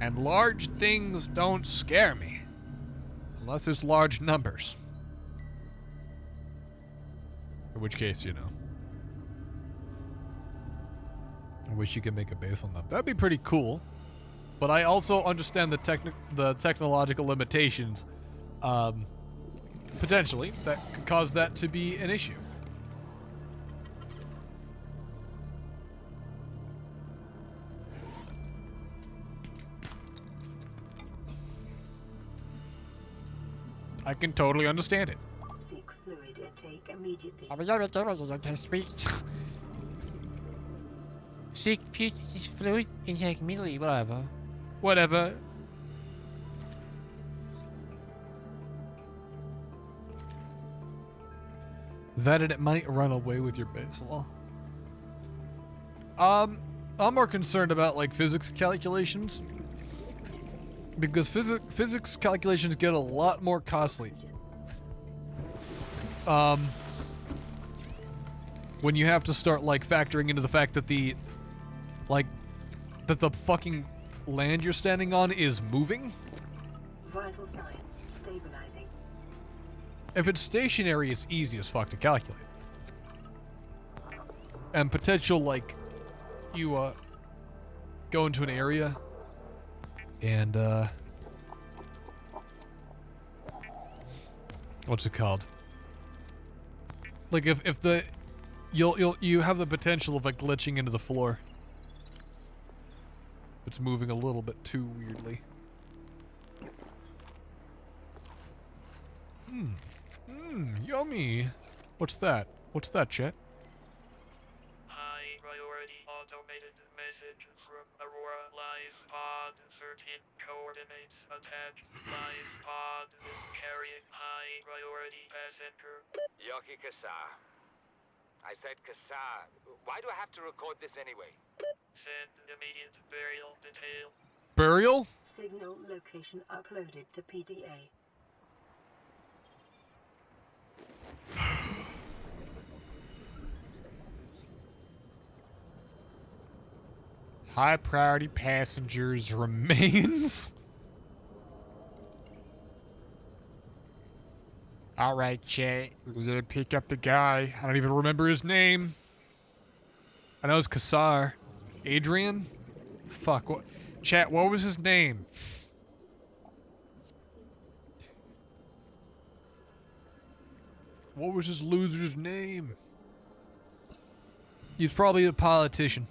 And large things don't scare me. Unless there's large numbers. In which case, you know. I wish you could make a base on that. That'd be pretty cool. But I also understand the technological limitations, potentially, that could cause that to be an issue. I can totally understand it. Seek fluid intake immediately. Seek future fluid intake immediately, whatever. Whatever. That it might run away with your basal. I'm more concerned about like physics calculations. Because physics calculations get a lot more costly. When you have to start like factoring into the fact that the fucking land you're standing on is moving. Vital signs stabilizing. If it's stationary, it's easy as fuck to calculate. And potential like you go into an area and what's it called? Like if the you have the potential of like glitching into the floor. It's moving a little bit too weirdly. Yummy. What's that? What's that, chat? High priority automated message from Aurora Live Pod 13 coordinates attached. Live Pod is carrying high priority passenger. Yoki Kassar. I said Kassar. Why do I have to record this anyway? Send immediate burial detail. Burial? Signal location uploaded to PDA. High priority passengers remains. Alright, chat. We're gonna pick up the guy. I don't even remember his name. I know it's Kassar. Adrian? Fuck, what? Chat, what was his name? What was this loser's name? He's probably a politician.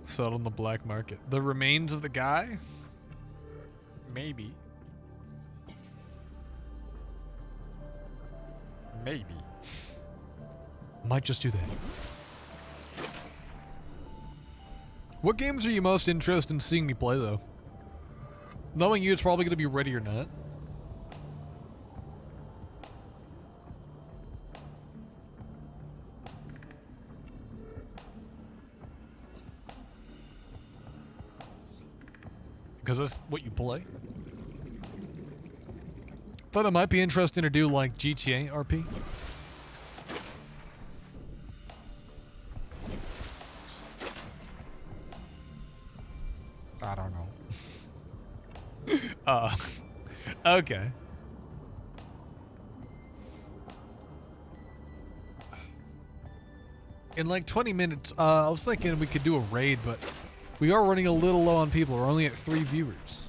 Sold on the black market. The remains of the guy? Maybe. Maybe. Might just do that. What games are you most interested in seeing me play, though? Knowing you, it's probably going to be Ready or Not. Because that's what you play. Thought it might be interesting to do like GTA RP. I don't know. Okay. In like 20 minutes, I was thinking we could do a raid, but we are running a little low on people. We're only at 3 viewers.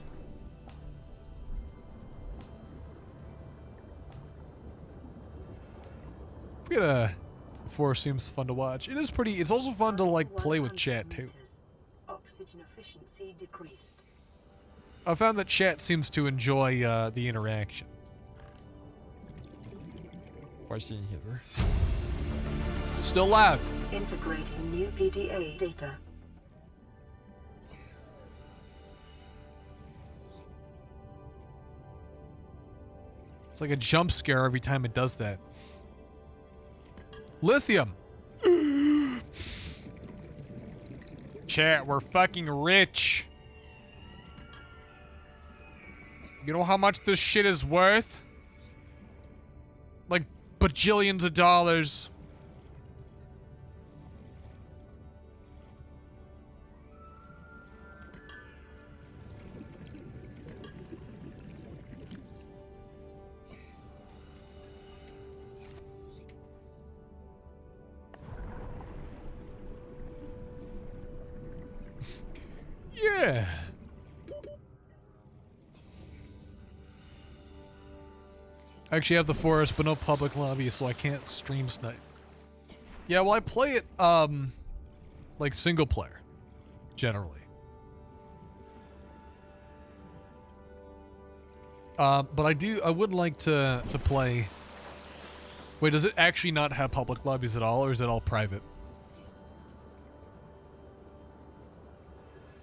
We got Forest seems fun to watch. It is pretty. It's also fun to like play with chat too. Oxygen efficiency decreased. I found that chat seems to enjoy the interaction. Question here. Still loud. Integrating new PDA data. It's like a jump scare every time it does that. Lithium. Chat, we're fucking rich. You know how much this shit is worth? Like bajillions of dollars. Yeah. I actually have the forest, but no public lobby, so I can't stream snipe. Yeah, well, I play it, like single player, generally. But I would like to play Wait, does it actually not have public lobbies at all, or is it all private?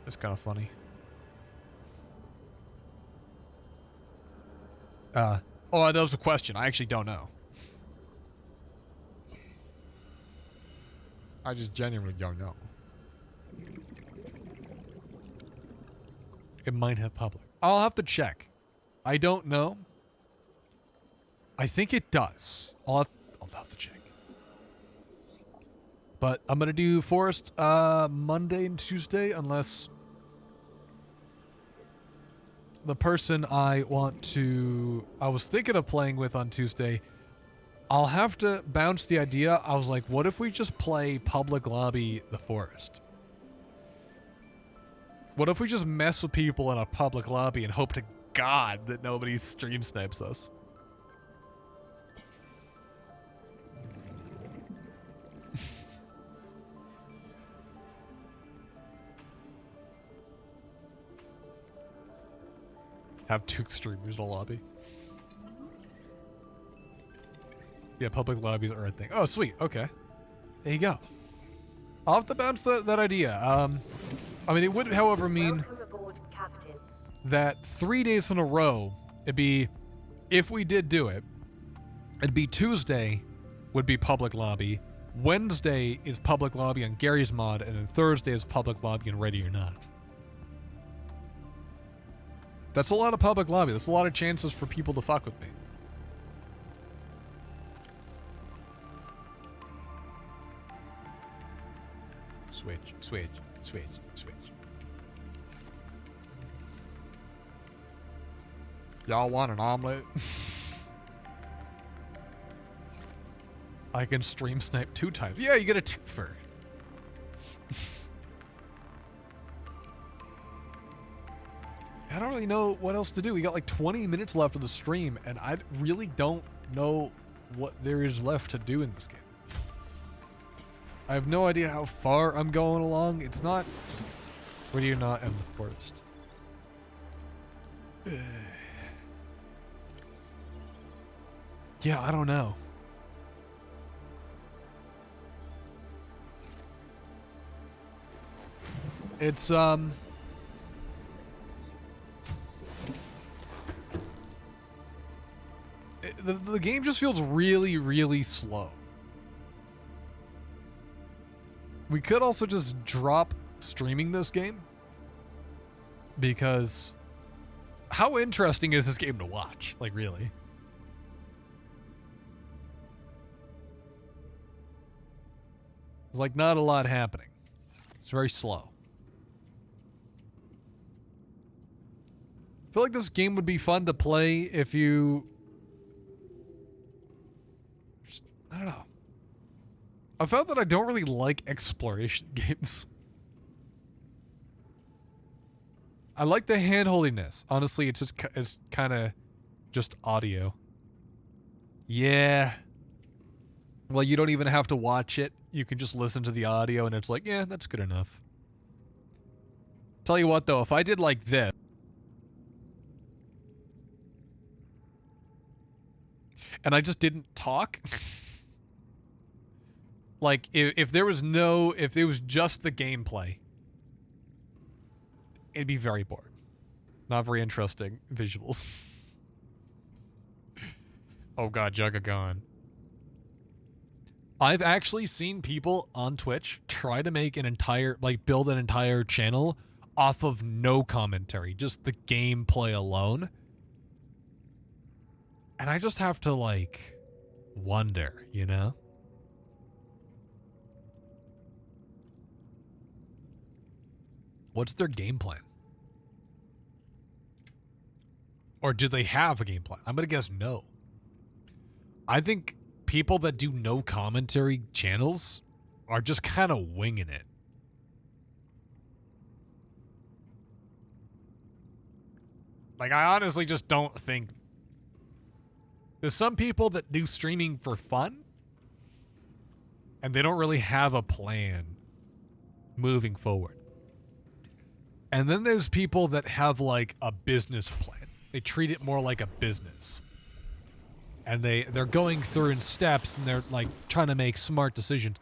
That's kind of funny. Oh, that was a question. I actually don't know. I just genuinely don't know. It might have public. I'll have to check. I don't know. I think it does. I'll have to check. But I'm gonna do Forest Monday and Tuesday unless the person I was thinking of playing with on Tuesday, I'll have to bounce the idea. I was like, what if we just play public lobby the Forest? What if we just mess with people in a public lobby and hope to God that nobody stream snipes us? Have 2 streamers in a lobby. Yeah, public lobbies are a thing. Oh, sweet. Okay. There you go. I'll have to bounce that idea. I mean, it would, however, mean that 3 days in a row, it'd be, if we did do it, it'd be Tuesday would be public lobby, Wednesday is public lobby on Gary's mod, and then Thursday is public lobby on Ready or Not. That's a lot of public lobby. That's a lot of chances for people to fuck with me. Switch, switch, switch, switch. Y'all want an omelet? I can stream snipe 2 times. Yeah, you get a twofer. I don't really know what else to do. We got like 20 minutes left of the stream, and I really don't know what there is left to do in this game. I have no idea how far I'm going along. It's not... Where do you not end the forest? Yeah, I don't know. It's, the game just feels really, really slow. We could also just drop streaming this game, because how interesting is this game to watch? Like, really? There's like not a lot happening. It's very slow. I feel like this game would be fun to play if you... I don't know. I found that I don't really like exploration games. I like the hand-holdiness. Honestly, it's kind of just audio. Yeah. Well, you don't even have to watch it. You can just listen to the audio and it's like, yeah, that's good enough. Tell you what, though, if I did like this, and I just didn't talk... Like, if there was if it was just the gameplay, it'd be very boring. Not very interesting visuals. Oh god, Jagga gone. I've actually seen people on Twitch try to make an entire, build an entire channel off of no commentary, just the gameplay alone. And I just have to, wonder, you know? What's their game plan? Or do they have a game plan? I'm going to guess no. I think people that do no commentary channels are just kind of winging it. I honestly just don't think... There's some people that do streaming for fun, and they don't really have a plan moving forward. And then there's people that have, a business plan. They treat it more like a business. and they're going through in steps, and they're like trying to make smart decisions.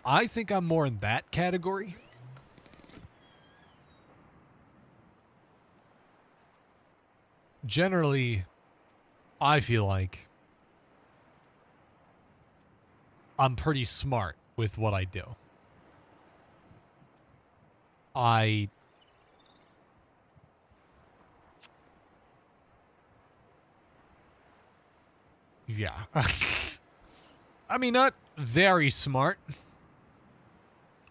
I think I'm more in that category. Generally, I feel like I'm pretty smart with what I do. Yeah. I mean, not very smart.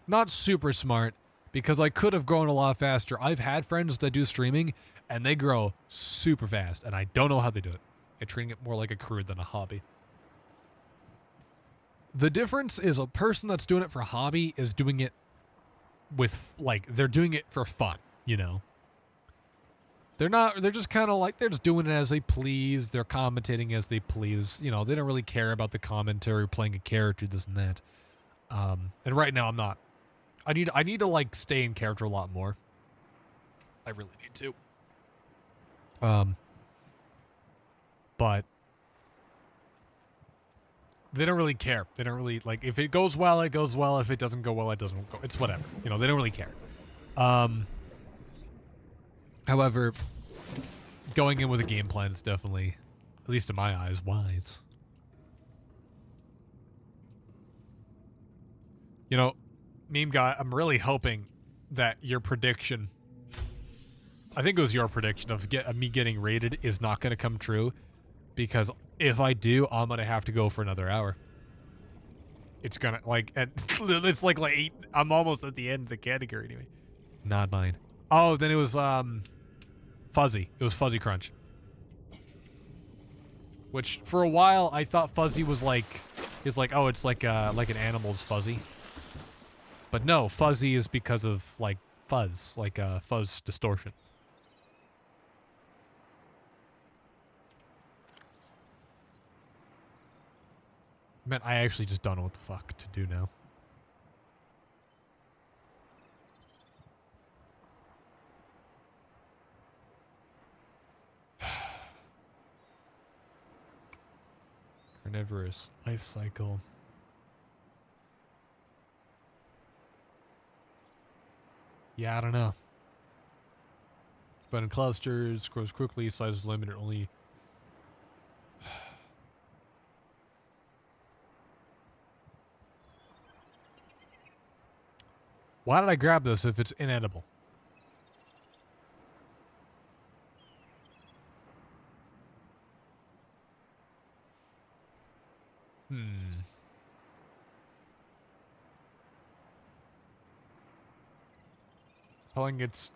Not super smart, because I could have grown a lot faster. I've had friends that do streaming, and they grow super fast, and I don't know how they do it. They're treating it more like a career than a hobby. The difference is a person that's doing it for a hobby is doing it with, like, they're doing it for fun, you know? They're just kind of like, they're just doing it as they please. They're commentating as they please. You know, they don't really care about the commentary, playing a character, this and that. And right now I'm not. I need to, like, stay in character a lot more. I really need to. But they don't really care. They don't really, like, if it goes well, it goes well. If it doesn't go well, it doesn't go. It's whatever. You know, they don't really care. However, going in with a game plan is definitely, at least in my eyes, wise. You know, Meme Guy, I'm really hoping that your prediction, I think it was your prediction of me getting raided, is not going to come true. Because if I do, I'm going to have to go for another hour. It's going to, like, it's like 8. I'm almost at the end of the category anyway. Not mine. Oh, then it was, Fuzzy. It was Fuzzy Crunch. Which, for a while, I thought Fuzzy was like, oh, it's like an animal's fuzzy. But no, Fuzzy is because of, like, fuzz. Like, fuzz distortion. Man, I actually just don't know what the fuck to do now. Carnivorous life cycle. Yeah, I don't know. But in clusters, grows quickly, size is limited only. Why did I grab this if it's inedible? Pulling its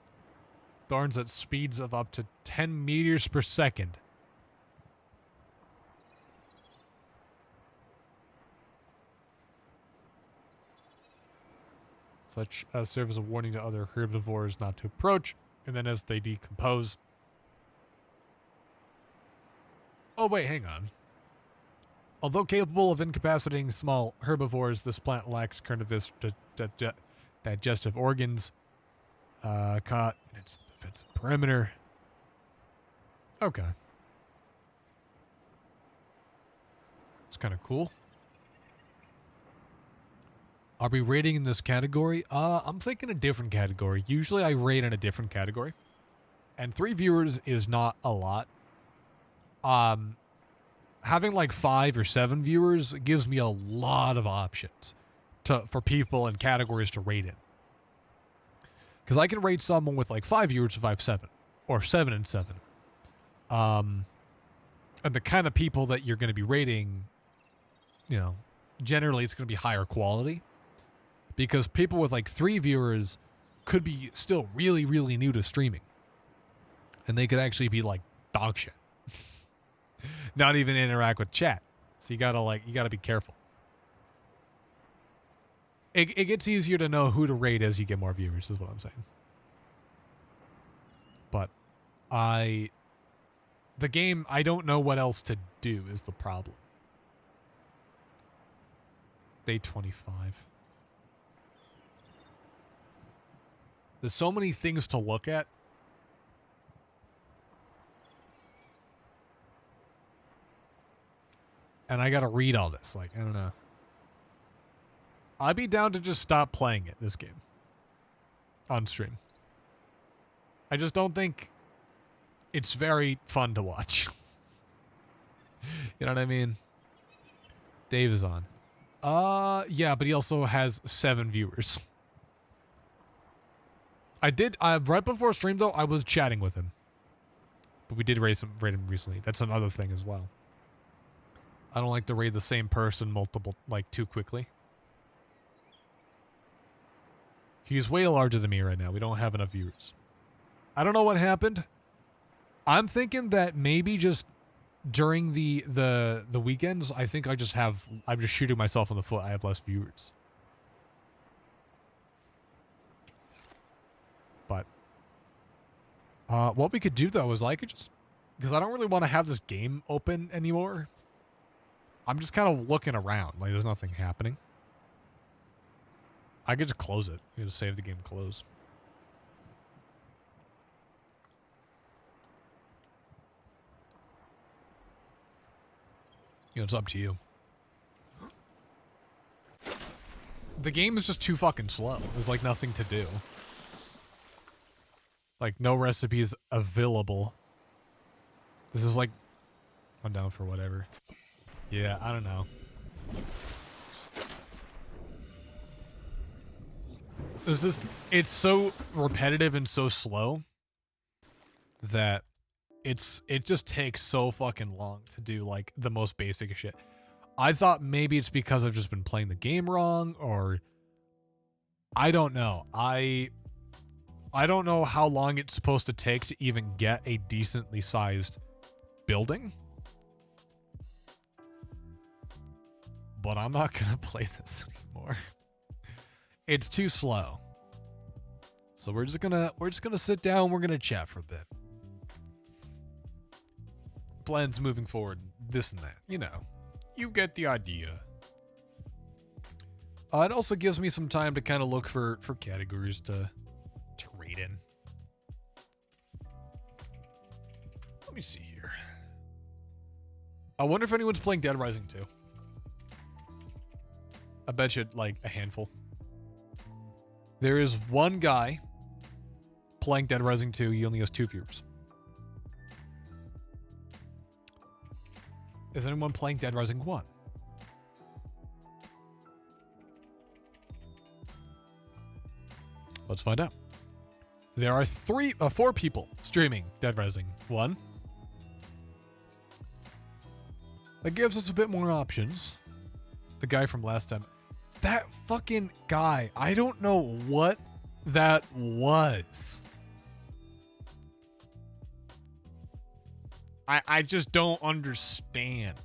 thorns at speeds of up to 10 meters per second. Such as serve as a warning to other herbivores not to approach, and then as they decompose. Oh wait, hang on. Although capable of incapacitating small herbivores, this plant lacks carnivorous digestive organs. Caught in its defensive perimeter. Okay. It's kind of cool. Are we rating in this category? I'm thinking a different category. Usually I rate in a different category. And 3 viewers is not a lot. Having like 5 or 7 viewers gives me a lot of options for people and categories to rate in. Because I can rate someone with like 5 viewers to 5-7. Or 7 and 7. And the kind of people that you're going to be rating, you know, generally it's going to be higher quality. Because people with like 3 viewers could be still really, really new to streaming. And they could actually be like dog shit. Not even interact with chat. So you gotta be careful. It gets easier to know who to rate as you get more viewers, is what I'm saying. But the game, I don't know what else to do is the problem. Day 25. There's so many things to look at. and I gotta read all this. Like, I don't know. I'd be down to just stop playing it, this game. On stream. I just don't think it's very fun to watch. You know what I mean? Dave is on. Yeah, but he also has 7 viewers. I did, right before stream though, I was chatting with him. But we did raid him recently. That's another thing as well. I don't like to raid the same person too quickly. He's way larger than me right now. We don't have enough viewers. I don't know what happened. I'm thinking that maybe just during the weekends, I think I'm just shooting myself in the foot. I have less viewers. But what we could do though is I could just, because I don't really want to have this game open anymore. I'm just kind of looking around like there's nothing happening. I could just close it. You just save the game, close. You know, it's up to you. The game is just too fucking slow. There's like nothing to do. Like no recipes available. This is like, I'm down for whatever. Yeah, I don't know. It's so repetitive and so slow that it just takes so fucking long to do like the most basic shit. I thought maybe it's because I've just been playing the game wrong, or I don't know. I don't know how long it's supposed to take to even get a decently sized building. But I'm not gonna play this anymore. It's too slow. So we're just gonna sit down, we're gonna chat for a bit. Plans moving forward, this and that, you know. You get the idea. It also gives me some time to kind of look for categories to rate in. Let me see here. I wonder if anyone's playing Dead Rising 2. I bet you like a handful. There is one guy playing Dead Rising 2. He only has 2 viewers. Is anyone playing Dead Rising 1? Let's find out. There are 4 people streaming Dead Rising 1. That gives us a bit more options. The guy from last time. That fucking guy. I don't know what that was. I just don't understand.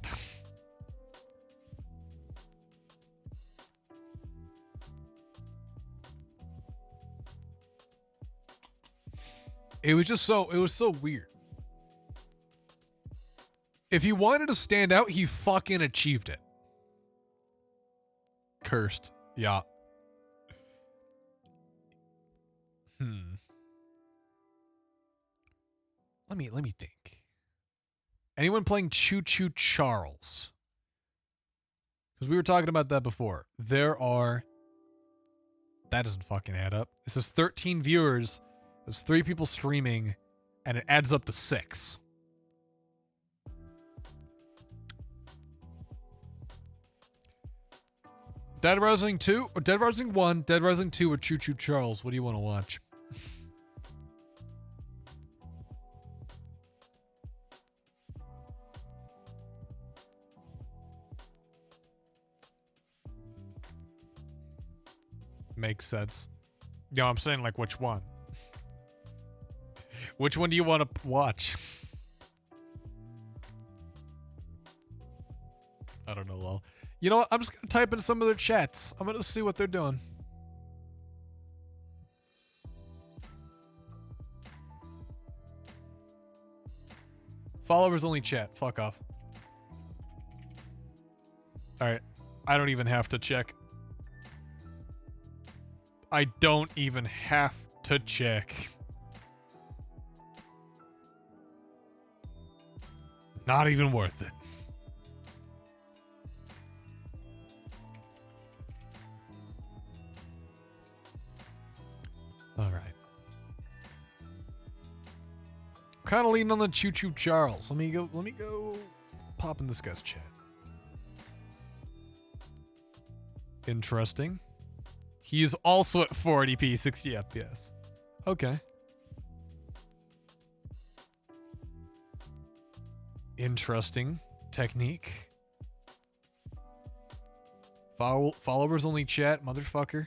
It was so weird. If he wanted to stand out, he fucking achieved it. Cursed. Yeah. Let me think. Anyone playing Choo Choo Charles? Because we were talking about that before. There are... That doesn't fucking add up. This is 13 viewers. There's 3 people streaming. And it adds up to 6. Dead Rising 2? Or Dead Rising 1, Dead Rising 2, or Choo Choo Charles? What do you want to watch? Makes sense. No, I'm saying like which one? Which one do you want to watch? I don't know, lol. You know what? I'm just going to type in some of their chats. I'm going to see what they're doing. Followers only chat. Fuck off. Alright. I don't even have to check. I don't even have to check. Not even worth it. All right. Kind of leaning on the Choo Choo Charles. Let me go pop in this guy's chat. Interesting. He's also at 480p, 60 FPS. Okay. Interesting technique. Followers only chat, motherfucker.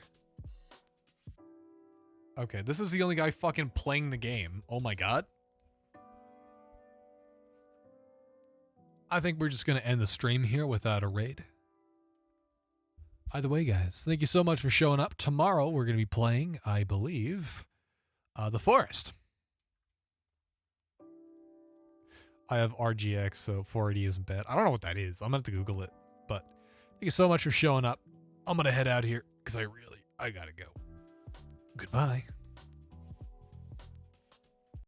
Okay, this is the only guy fucking playing the game. Oh my god. I think we're just going to end the stream here without a raid. Either way, guys, thank you so much for showing up. Tomorrow, we're going to be playing, I believe, The Forest. I have RGX, so 480 isn't bad. I don't know what that is. I'm going to have to Google it. But thank you so much for showing up. I'm going to head out here because I gotta go. Goodbye.